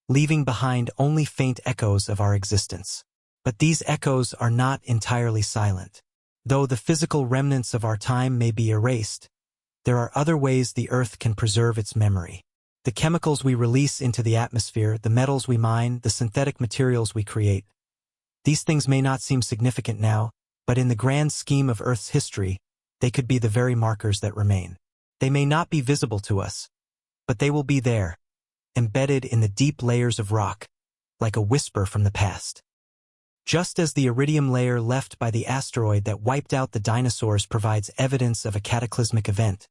A: leaving behind only faint echoes of our existence. But these echoes are not entirely silent. Though the physical remnants of our time may be erased, there are other ways the Earth can preserve its memory. The chemicals we release into the atmosphere, the metals we mine, the synthetic materials we create. These things may not seem significant now, but in the grand scheme of Earth's history, they could be the very markers that remain. They may not be visible to us, but they will be there, embedded in the deep layers of rock, like a whisper from the past. Just as the iridium layer left by the asteroid that wiped out the dinosaurs provides evidence of a cataclysmic event,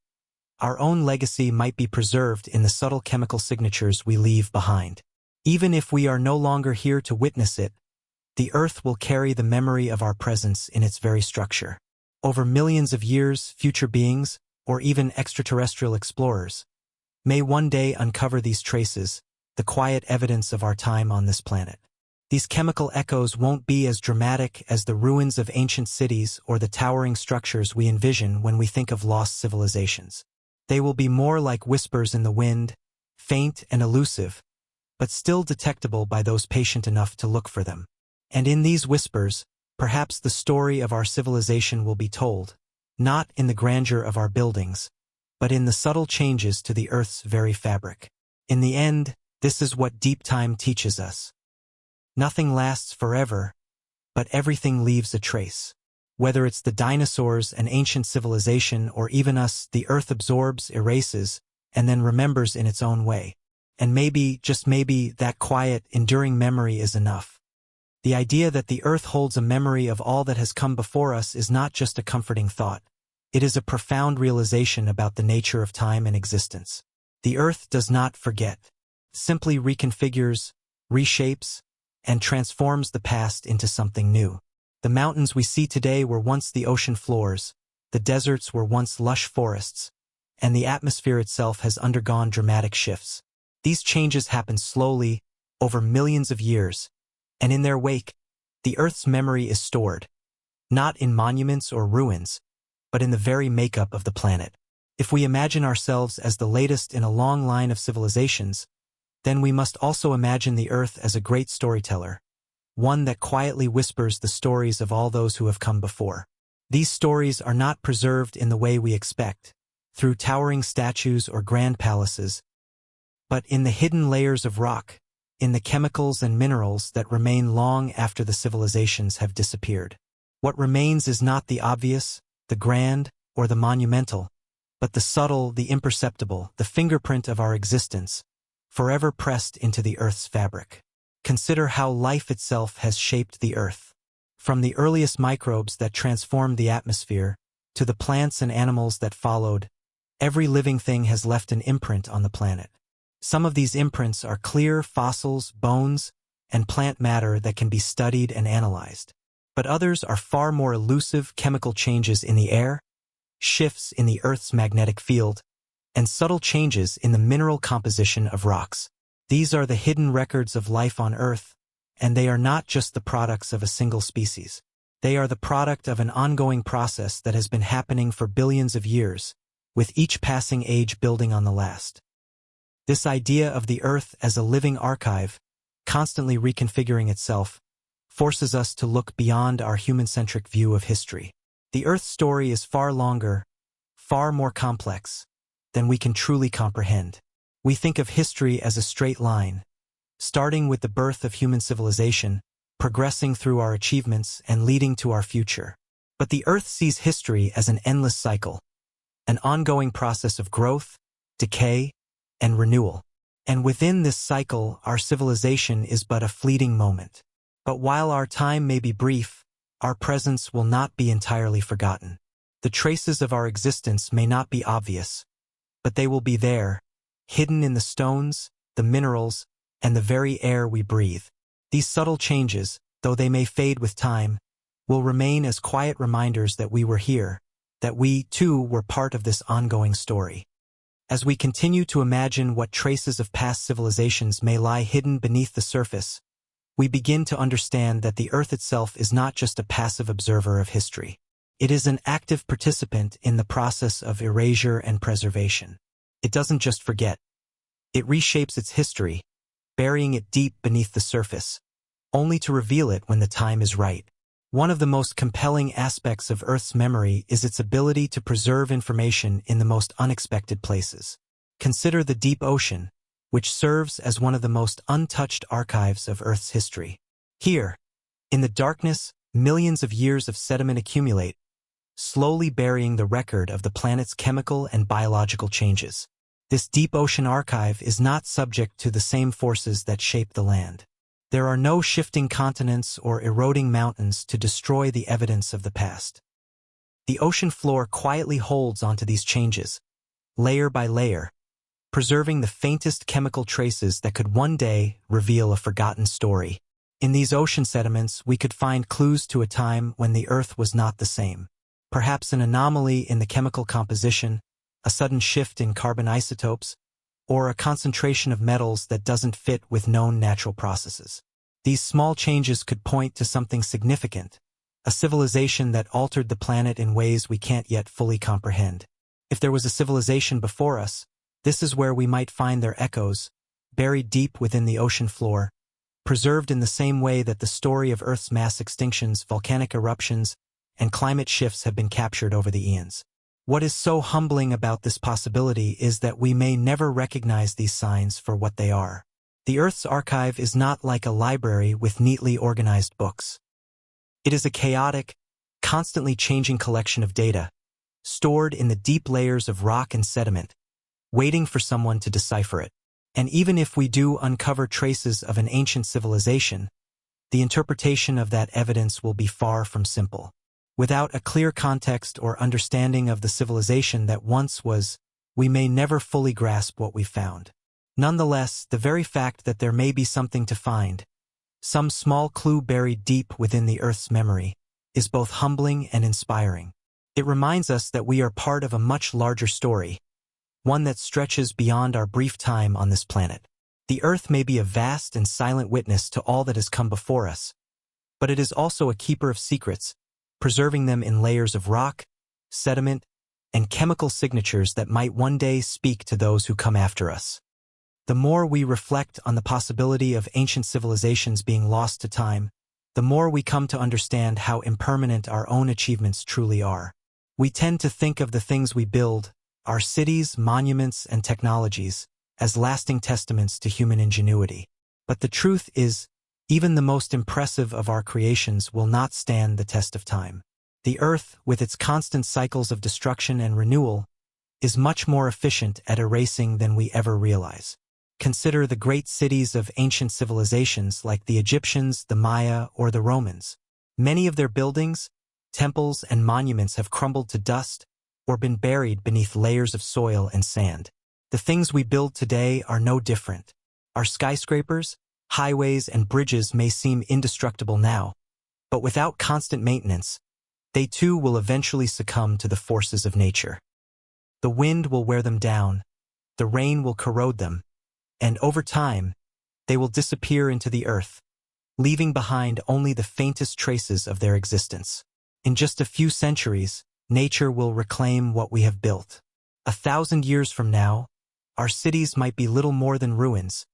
A: our own legacy might be preserved in the subtle chemical signatures we leave behind. Even if we are no longer here to witness it, the Earth will carry the memory of our presence in its very structure. Over millions of years, future beings, or even extraterrestrial explorers, may one day uncover these traces, the quiet evidence of our time on this planet. These chemical echoes won't be as dramatic as the ruins of ancient cities or the towering structures we envision when we think of lost civilizations. They will be more like whispers in the wind, faint and elusive, but still detectable by those patient enough to look for them. And in these whispers, perhaps the story of our civilization will be told, not in the grandeur of our buildings, but in the subtle changes to the Earth's very fabric. In the end, this is what deep time teaches us. Nothing lasts forever, but everything leaves a trace. Whether it's the dinosaurs, an ancient civilization, or even us, the Earth absorbs, erases, and then remembers in its own way. And maybe, just maybe, that quiet, enduring memory is enough. The idea that the Earth holds a memory of all that has come before us is not just a comforting thought. It is a profound realization about the nature of time and existence. The Earth does not forget, simply reconfigures, reshapes, and transforms the past into something new. The mountains we see today were once the ocean floors, the deserts were once lush forests, and the atmosphere itself has undergone dramatic shifts. These changes happen slowly, over millions of years, and in their wake, the Earth's memory is stored, not in monuments or ruins, but in the very makeup of the planet. If we imagine ourselves as the latest in a long line of civilizations, then we must also imagine the Earth as a great storyteller, one that quietly whispers the stories of all those who have come before. These stories are not preserved in the way we expect, through towering statues or grand palaces, but in the hidden layers of rock, in the chemicals and minerals that remain long after the civilizations have disappeared. What remains is not the obvious, the grand, or the monumental, but the subtle, the imperceptible, the fingerprint of our existence, forever pressed into the Earth's fabric. Consider how life itself has shaped the Earth. From the earliest microbes that transformed the atmosphere, to the plants and animals that followed, every living thing has left an imprint on the planet. Some of these imprints are clear fossils, bones, and plant matter that can be studied and analyzed. But others are far more elusive: chemical changes in the air, shifts in the Earth's magnetic field, and subtle changes in the mineral composition of rocks. These are the hidden records of life on Earth, and they are not just the products of a single species. They are the product of an ongoing process that has been happening for billions of years, with each passing age building on the last. This idea of the Earth as a living archive, constantly reconfiguring itself, forces us to look beyond our human-centric view of history. The Earth's story is far longer, far more complex, than we can truly comprehend. We think of history as a straight line, starting with the birth of human civilization, progressing through our achievements, and leading to our future. But the Earth sees history as an endless cycle, an ongoing process of growth, decay, and renewal. And within this cycle, our civilization is but a fleeting moment. But while our time may be brief, our presence will not be entirely forgotten. The traces of our existence may not be obvious, but they will be there, hidden in the stones, the minerals, and the very air we breathe. These subtle changes, though they may fade with time, will remain as quiet reminders that we were here, that we, too, were part of this ongoing story. As we continue to imagine what traces of past civilizations may lie hidden beneath the surface, we begin to understand that the Earth itself is not just a passive observer of history. It is an active participant in the process of erasure and preservation. It doesn't just forget. It reshapes its history, burying it deep beneath the surface, only to reveal it when the time is right. One of the most compelling aspects of Earth's memory is its ability to preserve information in the most unexpected places. Consider the deep ocean, which serves as one of the most untouched archives of Earth's history. Here, in the darkness, millions of years of sediment accumulate, slowly burying the record of the planet's chemical and biological changes. This deep ocean archive is not subject to the same forces that shape the land. There are no shifting continents or eroding mountains to destroy the evidence of the past. The ocean floor quietly holds onto these changes, layer by layer, preserving the faintest chemical traces that could one day reveal a forgotten story. In these ocean sediments, we could find clues to a time when the Earth was not the same. Perhaps an anomaly in the chemical composition, a sudden shift in carbon isotopes, or a concentration of metals that doesn't fit with known natural processes. These small changes could point to something significant, a civilization that altered the planet in ways we can't yet fully comprehend. If there was a civilization before us, this is where we might find their echoes, buried deep within the ocean floor, preserved in the same way that the story of Earth's mass extinctions, volcanic eruptions, and climate shifts have been captured over the eons. What is so humbling about this possibility is that we may never recognize these signs for what they are. The Earth's archive is not like a library with neatly organized books. It is a chaotic, constantly changing collection of data, stored in the deep layers of rock and sediment, waiting for someone to decipher it. And even if we do uncover traces of an ancient civilization, the interpretation of that evidence will be far from simple. Without a clear context or understanding of the civilization that once was, we may never fully grasp what we found. Nonetheless, the very fact that there may be something to find, some small clue buried deep within the Earth's memory, is both humbling and inspiring. It reminds us that we are part of a much larger story, one that stretches beyond our brief time on this planet. The Earth may be a vast and silent witness to all that has come before us, but it is also a keeper of secrets, preserving them in layers of rock, sediment, and chemical signatures that might one day speak to those who come after us. The more we reflect on the possibility of ancient civilizations being lost to time, the more we come to understand how impermanent our own achievements truly are. We tend to think of the things we build, our cities, monuments, and technologies, as lasting testaments to human ingenuity. But the truth is, even the most impressive of our creations will not stand the test of time. The Earth, with its constant cycles of destruction and renewal, is much more efficient at erasing than we ever realize. Consider the great cities of ancient civilizations like the Egyptians, the Maya, or the Romans. Many of their buildings, temples, and monuments have crumbled to dust or been buried beneath layers of soil and sand. The things we build today are no different. Our skyscrapers, highways, and bridges may seem indestructible now, but without constant maintenance, they too will eventually succumb to the forces of nature. The wind will wear them down, the rain will corrode them, and over time, they will disappear into the earth, leaving behind only the faintest traces of their existence. In just a few centuries, nature will reclaim what we have built. 1,000 years from now, our cities might be little more than ruins,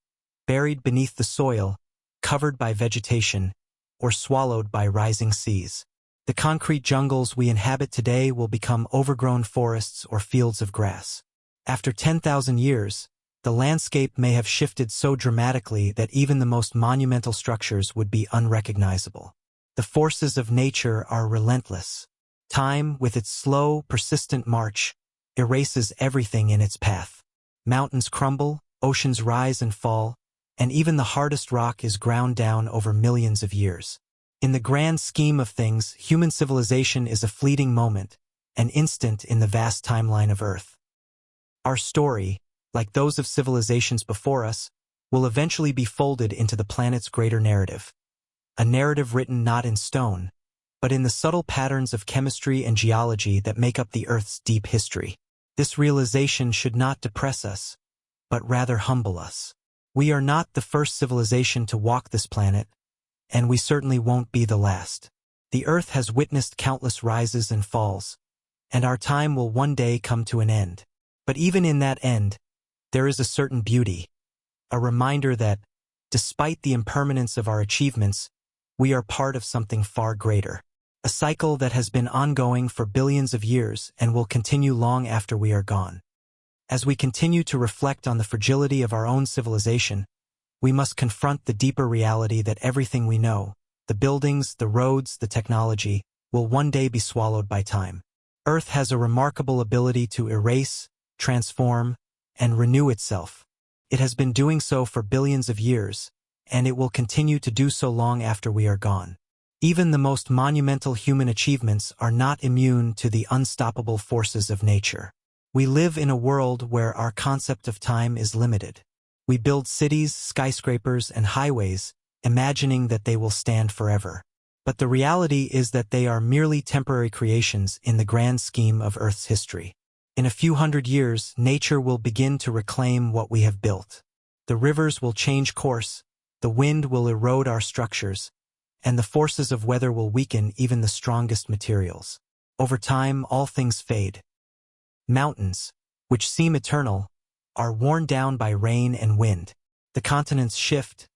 A: buried beneath the soil, covered by vegetation, or swallowed by rising seas. The concrete jungles we inhabit today will become overgrown forests or fields of grass. After 10,000 years, the landscape may have shifted so dramatically that even the most monumental structures would be unrecognizable. The forces of nature are relentless. Time, with its slow, persistent march, erases everything in its path. Mountains crumble, oceans rise and fall, and even the hardest rock is ground down over millions of years. In the grand scheme of things, human civilization is a fleeting moment, an instant in the vast timeline of Earth. Our story, like those of civilizations before us, will eventually be folded into the planet's greater narrative. A narrative written not in stone, but in the subtle patterns of chemistry and geology that make up the Earth's deep history. This realization should not depress us, but rather humble us. We are not the first civilization to walk this planet, and we certainly won't be the last. The Earth has witnessed countless rises and falls, and our time will one day come to an end. But even in that end, there is a certain beauty, a reminder that, despite the impermanence of our achievements, we are part of something far greater. A cycle that has been ongoing for billions of years and will continue long after we are gone. As we continue to reflect on the fragility of our own civilization, we must confront the deeper reality that everything we know, the buildings, the roads, the technology, will one day be swallowed by time. Earth has a remarkable ability to erase, transform, and renew itself. It has been doing so for billions of years, and it will continue to do so long after we are gone. Even the most monumental human achievements are not immune to the unstoppable forces of nature. We live in a world where our concept of time is limited. We build cities, skyscrapers, and highways, imagining that they will stand forever. But the reality is that they are merely temporary creations in the grand scheme of Earth's history. In a few hundred years, nature will begin to reclaim what we have built. The rivers will change course, the wind will erode our structures, and the forces of weather will weaken even the strongest materials. Over time, all things fade. Mountains, which seem eternal, are worn down by rain and wind. The continents shift,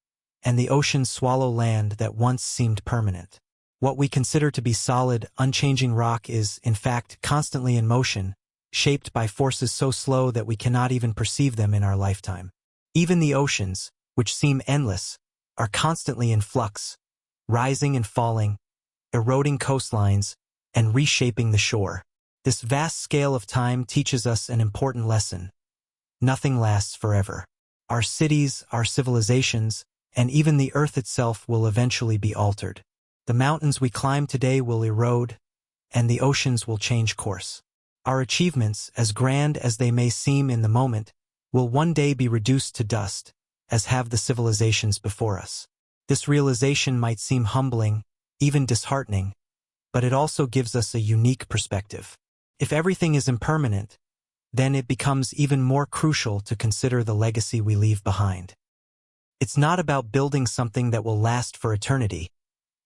A: and the oceans swallow land that once seemed permanent. What we consider to be solid, unchanging rock is, in fact, constantly in motion, shaped by forces so slow that we cannot even perceive them in our lifetime. Even the oceans, which seem endless, are constantly in flux, rising and falling, eroding coastlines, and reshaping the shore. This vast scale of time teaches us an important lesson. Nothing lasts forever. Our cities, our civilizations, and even the Earth itself will eventually be altered. The mountains we climb today will erode, and the oceans will change course. Our achievements, as grand as they may seem in the moment, will one day be reduced to dust, as have the civilizations before us. This realization might seem humbling, even disheartening, but it also gives us a unique perspective. If everything is impermanent, then it becomes even more crucial to consider the legacy we leave behind. It's not about building something that will last for eternity.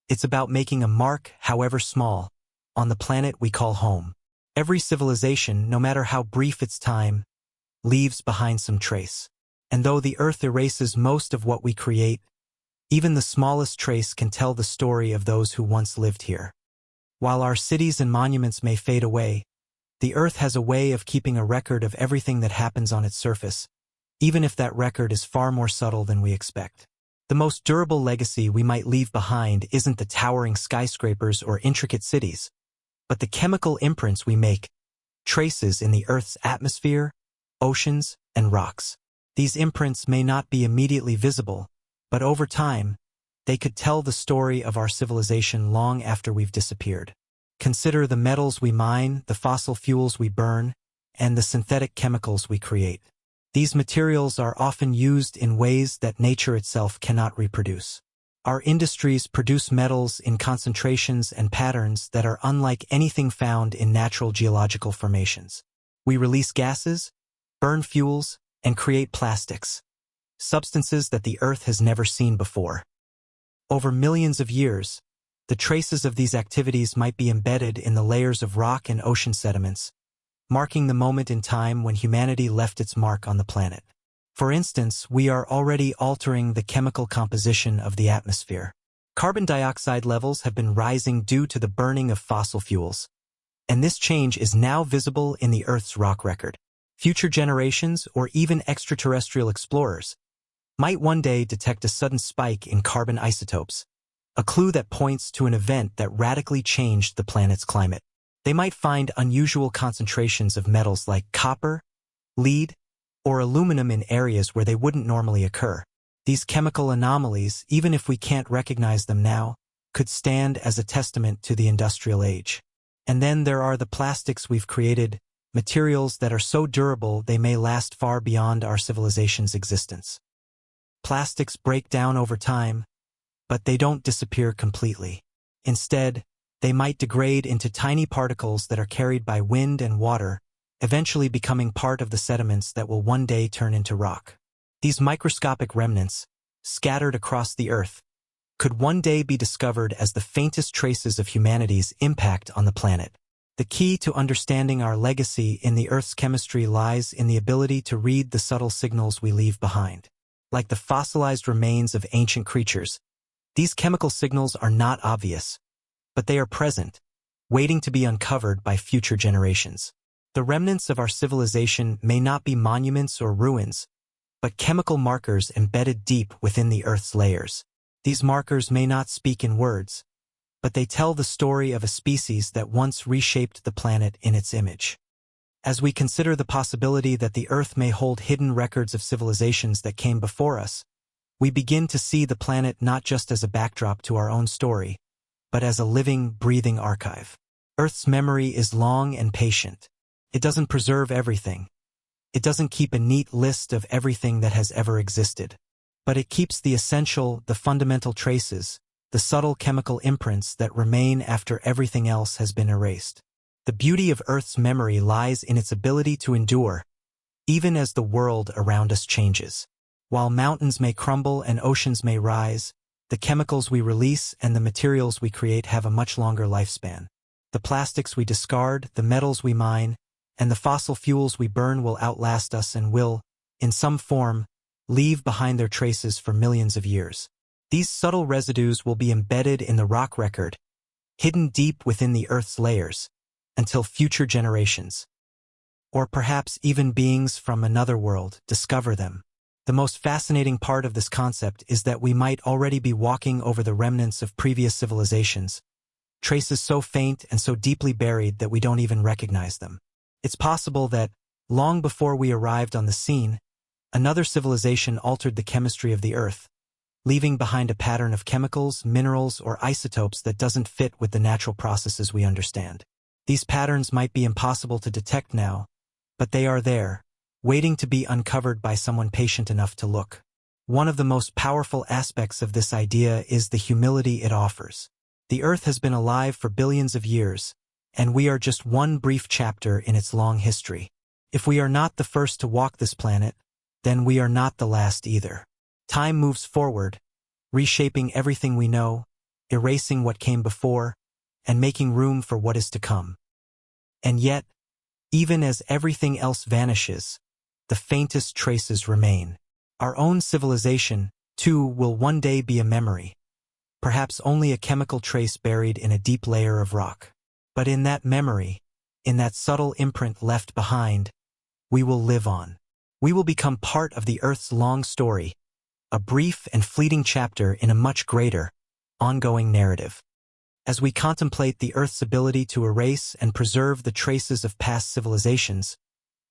A: It's about making a mark, however small, on the planet we call home. Every civilization, no matter how brief its time, leaves behind some trace. And though the Earth erases most of what we create, even the smallest trace can tell the story of those who once lived here. While our cities and monuments may fade away, the Earth has a way of keeping a record of everything that happens on its surface, even if that record is far more subtle than we expect. The most durable legacy we might leave behind isn't the towering skyscrapers or intricate cities, but the chemical imprints we make, traces in the Earth's atmosphere, oceans, and rocks. These imprints may not be immediately visible, but over time, they could tell the story of our civilization long after we've disappeared. Consider the metals we mine, the fossil fuels we burn, and the synthetic chemicals we create. These materials are often used in ways that nature itself cannot reproduce. Our industries produce metals in concentrations and patterns that are unlike anything found in natural geological formations. We release gases, burn fuels, and create plastics, substances that the Earth has never seen before. Over millions of years, the traces of these activities might be embedded in the layers of rock and ocean sediments, marking the moment in time when humanity left its mark on the planet. For instance, we are already altering the chemical composition of the atmosphere. Carbon dioxide levels have been rising due to the burning of fossil fuels, and this change is now visible in the Earth's rock record. Future generations, or even extraterrestrial explorers, might one day detect a sudden spike in carbon isotopes, a clue that points to an event that radically changed the planet's climate. They might find unusual concentrations of metals like copper, lead, or aluminum in areas where they wouldn't normally occur. These chemical anomalies, even if we can't recognize them now, could stand as a testament to the industrial age. And then there are the plastics we've created, materials that are so durable they may last far beyond our civilization's existence. Plastics break down over time, but they don't disappear completely. Instead, They might degrade into tiny particles that are carried by wind and water, eventually becoming part of the sediments that will one day turn into rock. These microscopic remnants, scattered across the Earth, could one day be discovered as the faintest traces of humanity's impact on the planet. The key to understanding our legacy in the Earth's chemistry lies in the ability to read the subtle signals we leave behind. Like the fossilized remains of ancient creatures, these chemical signals are not obvious, but they are present, waiting to be uncovered by future generations. The remnants of our civilization may not be monuments or ruins, but chemical markers embedded deep within the Earth's layers. These markers may not speak in words, but they tell the story of a species that once reshaped the planet in its image. As we consider the possibility that the Earth may hold hidden records of civilizations that came before us, we begin to see the planet not just as a backdrop to our own story, but as a living, breathing archive. Earth's memory is long and patient. It doesn't preserve everything. It doesn't keep a neat list of everything that has ever existed. But it keeps the essential, the fundamental traces, the subtle chemical imprints that remain after everything else has been erased. The beauty of Earth's memory lies in its ability to endure, even as the world around us changes. While mountains may crumble and oceans may rise, the chemicals we release and the materials we create have a much longer lifespan. The plastics we discard, the metals we mine, and the fossil fuels we burn will outlast us and will, in some form, leave behind their traces for millions of years. These subtle residues will be embedded in the rock record, hidden deep within the Earth's layers, until future generations, or perhaps even beings from another world, discover them. The most fascinating part of this concept is that we might already be walking over the remnants of previous civilizations, traces so faint and so deeply buried that we don't even recognize them. It's possible that, long before we arrived on the scene, another civilization altered the chemistry of the Earth, leaving behind a pattern of chemicals, minerals, or isotopes that doesn't fit with the natural processes we understand. These patterns might be impossible to detect now, but they are there, waiting to be uncovered by someone patient enough to look. One of the most powerful aspects of this idea is the humility it offers. The Earth has been alive for billions of years, and we are just one brief chapter in its long history. If we are not the first to walk this planet, then we are not the last either. Time moves forward, reshaping everything we know, erasing what came before, and making room for what is to come. And yet, even as everything else vanishes, the faintest traces remain. Our own civilization, too, will one day be a memory, perhaps only a chemical trace buried in a deep layer of rock. But in that memory, in that subtle imprint left behind, we will live on. We will become part of the Earth's long story, a brief and fleeting chapter in a much greater, ongoing narrative. As we contemplate the Earth's ability to erase and preserve the traces of past civilizations,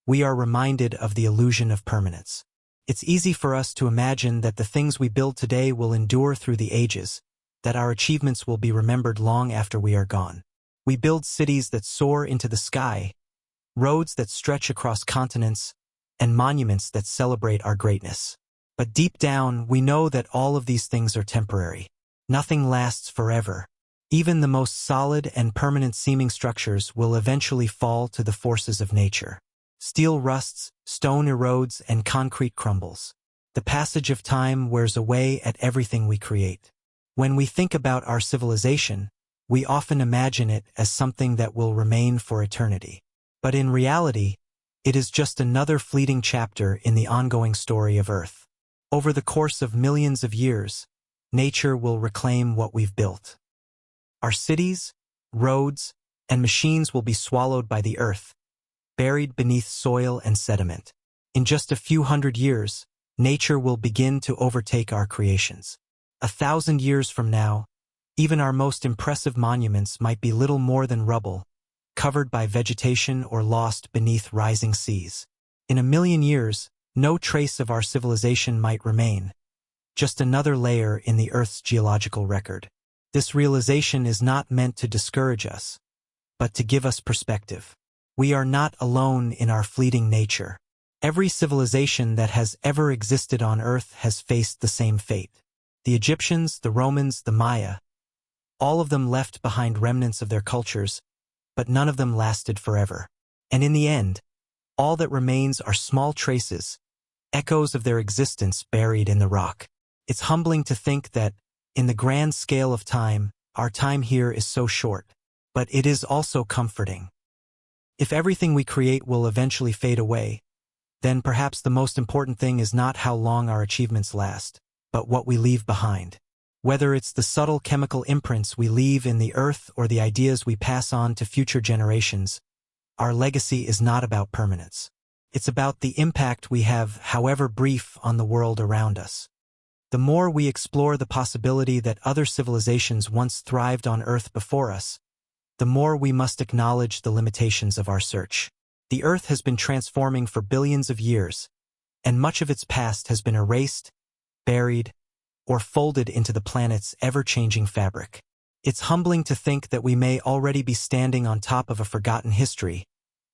A: we are reminded of the illusion of permanence. It's easy for us to imagine that the things we build today will endure through the ages, that our achievements will be remembered long after we are gone. We build cities that soar into the sky, roads that stretch across continents, and monuments that celebrate our greatness. But deep down, we know that all of these things are temporary. Nothing lasts forever. Even the most solid and permanent-seeming structures will eventually fall to the forces of nature. Steel rusts, stone erodes, and concrete crumbles. The passage of time wears away at everything we create. When we think about our civilization, we often imagine it as something that will remain for eternity. But in reality, it is just another fleeting chapter in the ongoing story of Earth. Over the course of millions of years, nature will reclaim what we've built. Our cities, roads, and machines will be swallowed by the Earth, buried beneath soil and sediment. In just a few hundred years, nature will begin to overtake our creations. 1,000 years from now, even our most impressive monuments might be little more than rubble, covered by vegetation or lost beneath rising seas. In 1,000,000 years, no trace of our civilization might remain, just another layer in the Earth's geological record. This realization is not meant to discourage us, but to give us perspective. We are not alone in our fleeting nature. Every civilization that has ever existed on Earth has faced the same fate. The Egyptians, the Romans, the Maya, All of them left behind remnants of their cultures, but none of them lasted forever. And in the end, all that remains are small traces, echoes of their existence buried in the rock. It's humbling to think that, in the grand scale of time, our time here is so short. But it is also comforting. If everything we create will eventually fade away, then perhaps the most important thing is not how long our achievements last, but what we leave behind. Whether it's the subtle chemical imprints we leave in the earth or the ideas we pass on to future generations, our legacy is not about permanence. It's about the impact we have, however brief, on the world around us. The more we explore the possibility that other civilizations once thrived on Earth before us, the more we must acknowledge the limitations of our search. The Earth has been transforming for billions of years, and much of its past has been erased, buried, or folded into the planet's ever-changing fabric. It's humbling to think that we may already be standing on top of a forgotten history,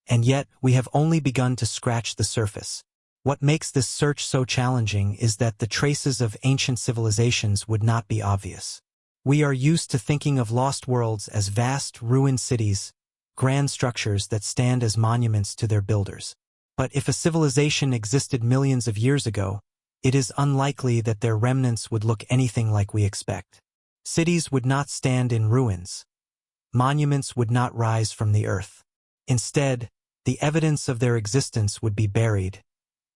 A: and yet we have only begun to scratch the surface. What makes this search so challenging is that the traces of ancient civilizations would not be obvious. We are used to thinking of lost worlds as vast, ruined cities, grand structures that stand as monuments to their builders. But if a civilization existed millions of years ago, it is unlikely that their remnants would look anything like we expect. Cities would not stand in ruins. Monuments would not rise from the earth. Instead, the evidence of their existence would be buried,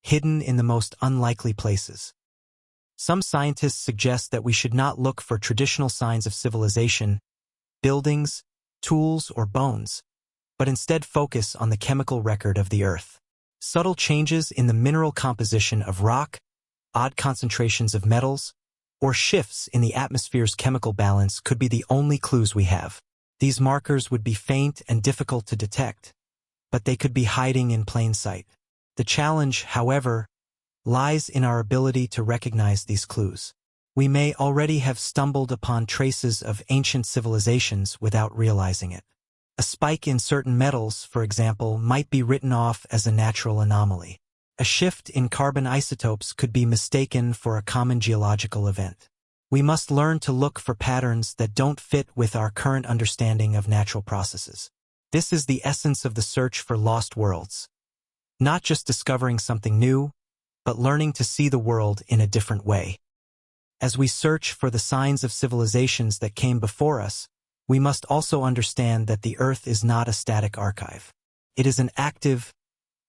A: hidden in the most unlikely places. Some scientists suggest that we should not look for traditional signs of civilization, buildings, tools, or bones, but instead focus on the chemical record of the earth. Subtle changes in the mineral composition of rock, odd concentrations of metals, or shifts in the atmosphere's chemical balance could be the only clues we have. These markers would be faint and difficult to detect, but they could be hiding in plain sight. The challenge, however, lies in our ability to recognize these clues. We may already have stumbled upon traces of ancient civilizations without realizing it. A spike in certain metals, for example, might be written off as a natural anomaly. A shift in carbon isotopes could be mistaken for a common geological event. We must learn to look for patterns that don't fit with our current understanding of natural processes. This is the essence of the search for lost worlds. Not just discovering something new, but learning to see the world in a different way. As we search for the signs of civilizations that came before us, we must also understand that the Earth is not a static archive. It is an active,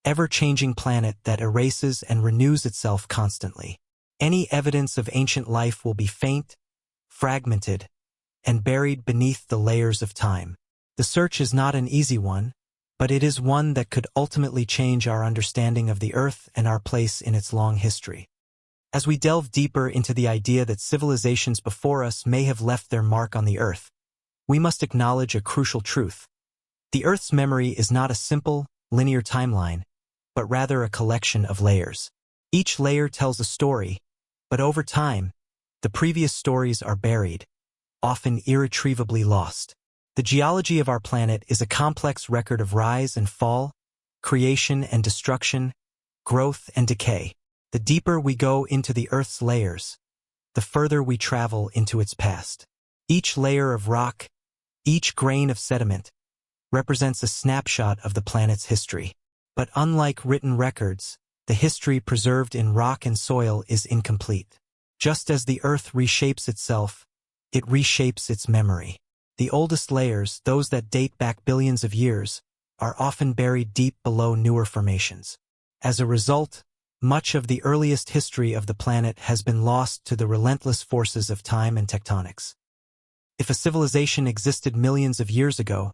A: ever-changing planet that erases and renews itself constantly. Any evidence of ancient life will be faint, fragmented, and buried beneath the layers of time. The search is not an easy one, but it is one that could ultimately change our understanding of the Earth and our place in its long history. As we delve deeper into the idea that civilizations before us may have left their mark on the Earth, we must acknowledge a crucial truth. The Earth's memory is not a simple, linear timeline, but rather a collection of layers. Each layer tells a story, but over time, the previous stories are buried, often irretrievably lost. The geology of our planet is a complex record of rise and fall, creation and destruction, growth and decay. The deeper we go into the Earth's layers, the further we travel into its past. Each layer of rock, each grain of sediment, represents a snapshot of the planet's history. But unlike written records, the history preserved in rock and soil is incomplete. Just as the Earth reshapes itself, it reshapes its memory. The oldest layers, those that date back billions of years, are often buried deep below newer formations. As a result, much of the earliest history of the planet has been lost to the relentless forces of time and tectonics. If a civilization existed millions of years ago,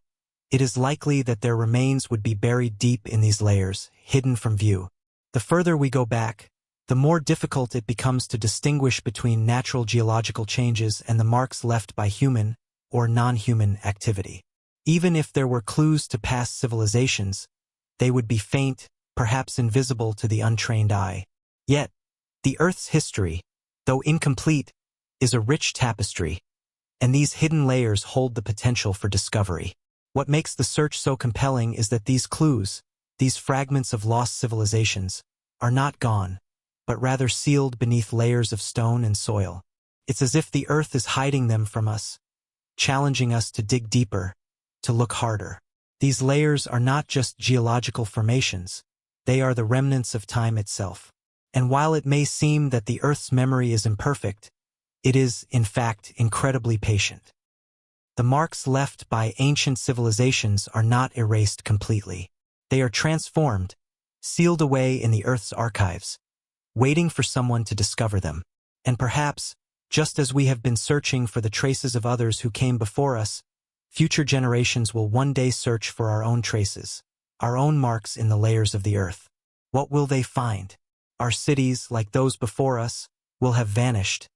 A: it is likely that their remains would be buried deep in these layers, hidden from view. The further we go back, the more difficult it becomes to distinguish between natural geological changes and the marks left by human or non-human activity. Even if there were clues to past civilizations, they would be faint, perhaps invisible to the untrained eye. Yet, the Earth's history, though incomplete, is a rich tapestry, and these hidden layers hold the potential for discovery. What makes the search so compelling is that these clues, these fragments of lost civilizations, are not gone, but rather sealed beneath layers of stone and soil. It's as if the Earth is hiding them from us, challenging us to dig deeper, to look harder. These layers are not just geological formations, they are the remnants of time itself. And while it may seem that the Earth's memory is imperfect, it is, in fact, incredibly patient. The marks left by ancient civilizations are not erased completely. They are transformed, sealed away in the Earth's archives, waiting for someone to discover them. And perhaps, just as we have been searching for the traces of others who came before us, future generations will one day search for our own traces, our own marks in the layers of the Earth. What will they find? Our cities, like those before us, will have vanished,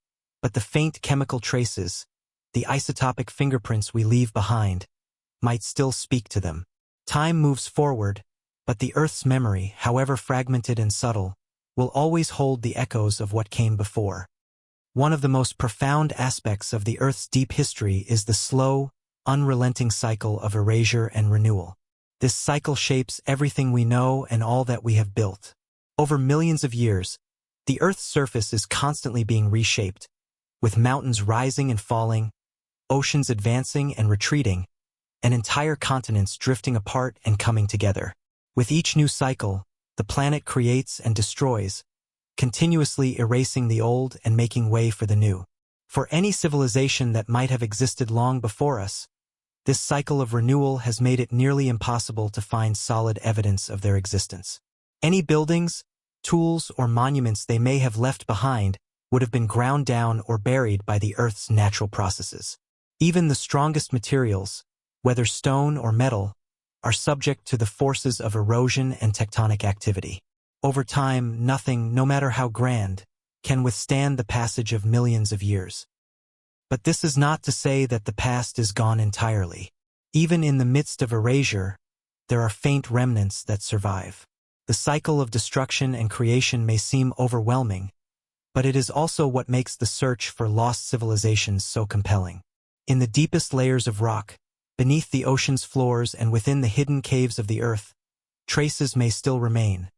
A: but the faint chemical traces, the isotopic fingerprints we leave behind, might still speak to them. Time moves forward, but the Earth's memory, however fragmented and subtle, will always hold the echoes of what came before. One of the most profound aspects of the Earth's deep history is the slow, unrelenting cycle of erasure and renewal. This cycle shapes everything we know and all that we have built. Over millions of years, the Earth's surface is constantly being reshaped, with mountains rising and falling, oceans advancing and retreating, and entire continents drifting apart and coming together. With each new cycle, the planet creates and destroys, continuously erasing the old and making way for the new. For any civilization that might have existed long before us, this cycle of renewal has made it nearly impossible to find solid evidence of their existence. Any buildings, tools, or monuments they may have left behind would have been ground down or buried by the Earth's natural processes. Even the strongest materials, whether stone or metal, are subject to the forces of erosion and tectonic activity. Over time, nothing, no matter how grand, can withstand the passage of millions of years. But this is not to say that the past is gone entirely. Even in the midst of erasure, there are faint remnants that survive. The cycle of destruction and creation may seem overwhelming, but it is also what makes the search for lost civilizations so compelling. In the deepest layers of rock, beneath the ocean's floors and within the hidden caves of the Earth, traces may still remain.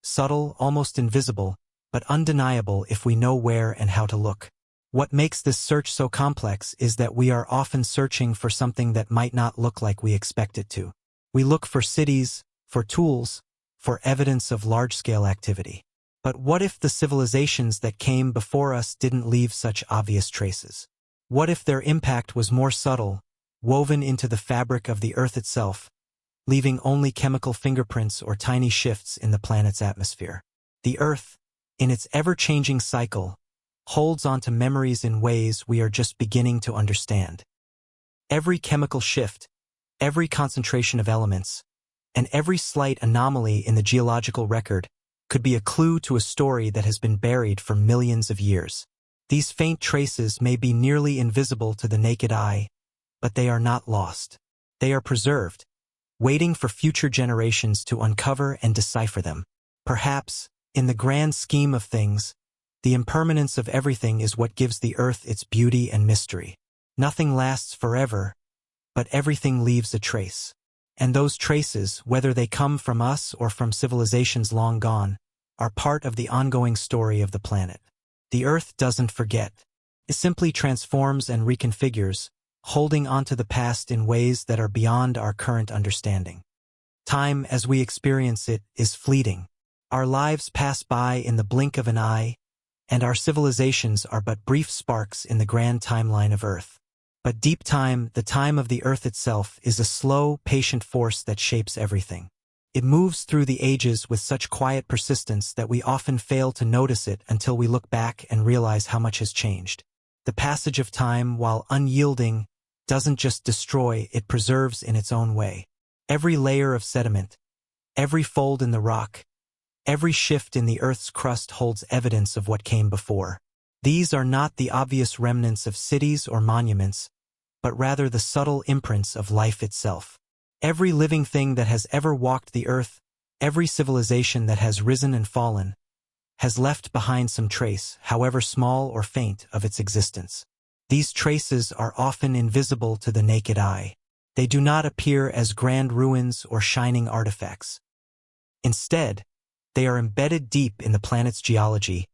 A: Subtle, almost invisible, but undeniable if we know where and how to look. What makes this search so complex is that we are often searching for something that might not look like we expect it to. We look for cities, for tools, for evidence of large-scale activity. But what if the civilizations that came before us didn't leave such obvious traces? What if their impact was more subtle, woven into the fabric of the Earth itself, leaving only chemical fingerprints or tiny shifts in the planet's atmosphere? The Earth, in its ever-changing cycle, holds onto memories in ways we are just beginning to understand. Every chemical shift, every concentration of elements, and every slight anomaly in the geological record could be a clue to a story that has been buried for millions of years. These faint traces may be nearly invisible to the naked eye, but they are not lost. They are preserved, waiting for future generations to uncover and decipher them. Perhaps, in the grand scheme of things, the impermanence of everything is what gives the Earth its beauty and mystery. Nothing lasts forever, but everything leaves a trace. And those traces, whether they come from us or from civilizations long gone, are part of the ongoing story of the planet. The Earth doesn't forget. It simply transforms and reconfigures, holding onto the past in ways that are beyond our current understanding. Time, as we experience it, is fleeting. Our lives pass by in the blink of an eye, and our civilizations are but brief sparks in the grand timeline of Earth. But deep time, the time of the Earth itself, is a slow, patient force that shapes everything. It moves through the ages with such quiet persistence that we often fail to notice it until we look back and realize how much has changed. The passage of time, while unyielding, doesn't just destroy, it preserves in its own way. Every layer of sediment, every fold in the rock, every shift in the Earth's crust holds evidence of what came before. These are not the obvious remnants of cities or monuments, but rather the subtle imprints of life itself. Every living thing that has ever walked the Earth, every civilization that has risen and fallen, has left behind some trace, however small or faint, of its existence. These traces are often invisible to the naked eye. They do not appear as grand ruins or shining artifacts. Instead, they are embedded deep in the planet's geology,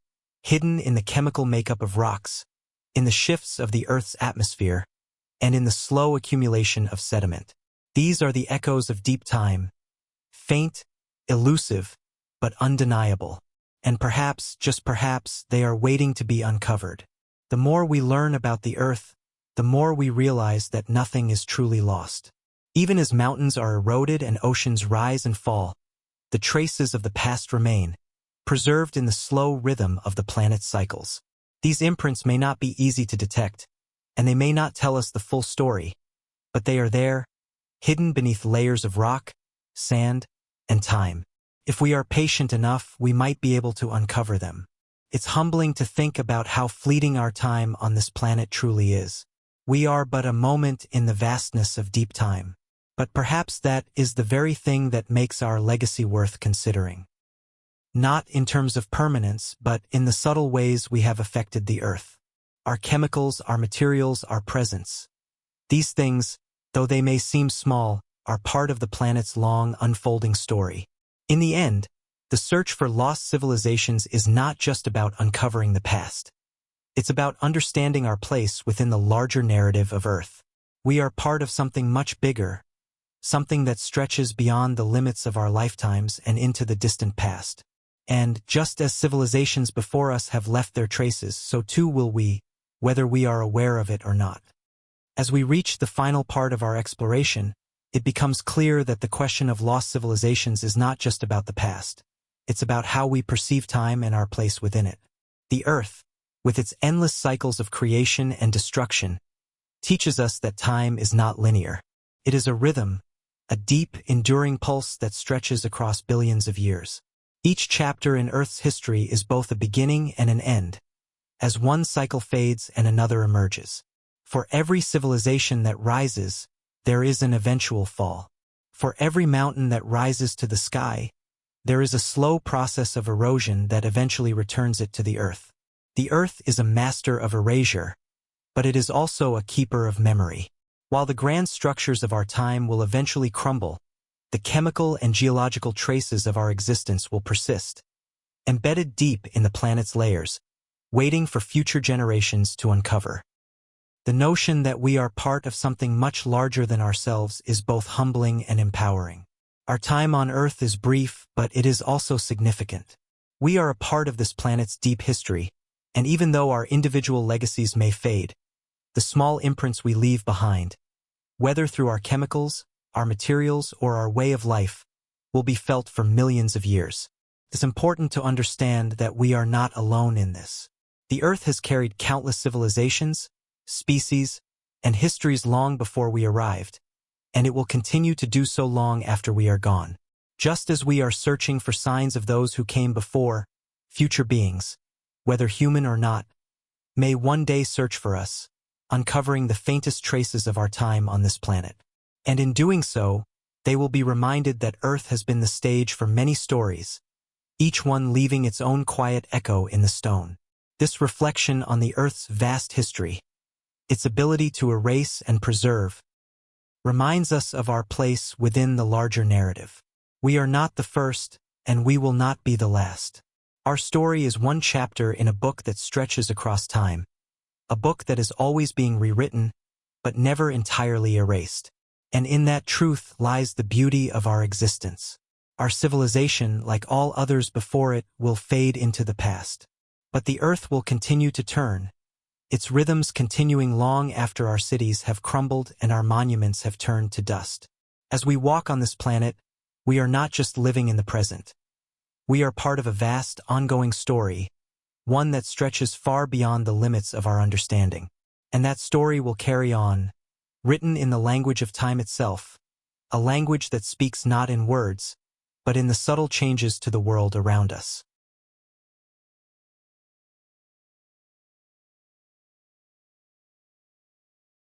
A: hidden in the chemical makeup of rocks, in the shifts of the Earth's atmosphere, and in the slow accumulation of sediment. These are the echoes of deep time, faint, elusive, but undeniable. And perhaps, just perhaps, they are waiting to be uncovered. The more we learn about the Earth, the more we realize that nothing is truly lost. Even as mountains are eroded and oceans rise and fall, the traces of the past remain, preserved in the slow rhythm of the planet's cycles. These imprints may not be easy to detect, and they may not tell us the full story, but they are there, hidden beneath layers of rock, sand, and time. If we are patient enough, we might be able to uncover them. It's humbling to think about how fleeting our time on this planet truly is. We are but a moment in the vastness of deep time. But perhaps that is the very thing that makes our legacy worth considering. Not in terms of permanence, but in the subtle ways we have affected the Earth. Our chemicals, our materials, our presence. These things, though they may seem small, are part of the planet's long, unfolding story. In the end, the search for lost civilizations is not just about uncovering the past. It's about understanding our place within the larger narrative of Earth. We are part of something much bigger, something that stretches beyond the limits of our lifetimes and into the distant past. And just as civilizations before us have left their traces, so too will we, whether we are aware of it or not. As we reach the final part of our exploration, it becomes clear that the question of lost civilizations is not just about the past. It's about how we perceive time and our place within it. The Earth, with its endless cycles of creation and destruction, teaches us that time is not linear. It is a rhythm, a deep, enduring pulse that stretches across billions of years. Each chapter in Earth's history is both a beginning and an end, as one cycle fades and another emerges. For every civilization that rises, there is an eventual fall. For every mountain that rises to the sky, there is a slow process of erosion that eventually returns it to the Earth. The Earth is a master of erasure, but it is also a keeper of memory. While the grand structures of our time will eventually crumble, the chemical and geological traces of our existence will persist, embedded deep in the planet's layers, waiting for future generations to uncover. The notion that we are part of something much larger than ourselves is both humbling and empowering. Our time on Earth is brief, but it is also significant. We are a part of this planet's deep history, and even though our individual legacies may fade, the small imprints we leave behind, whether through our chemicals, our materials, or our way of life, will be felt for millions of years. It's important to understand that we are not alone in this. The Earth has carried countless civilizations, species, and histories long before we arrived, and it will continue to do so long after we are gone. Just as we are searching for signs of those who came before, future beings, whether human or not, may one day search for us, uncovering the faintest traces of our time on this planet. And in doing so, they will be reminded that Earth has been the stage for many stories, each one leaving its own quiet echo in the stone. This reflection on the Earth's vast history, its ability to erase and preserve, reminds us of our place within the larger narrative. We are not the first, and we will not be the last. Our story is one chapter in a book that stretches across time, a book that is always being rewritten, but never entirely erased. And in that truth lies the beauty of our existence. Our civilization, like all others before it, will fade into the past. But the Earth will continue to turn, its rhythms continuing long after our cities have crumbled and our monuments have turned to dust. As we walk on this planet, we are not just living in the present. We are part of a vast, ongoing story, one that stretches far beyond the limits of our understanding. And that story will carry on, written in the language of time itself, a language that speaks not in words, but in the subtle changes to the world around us.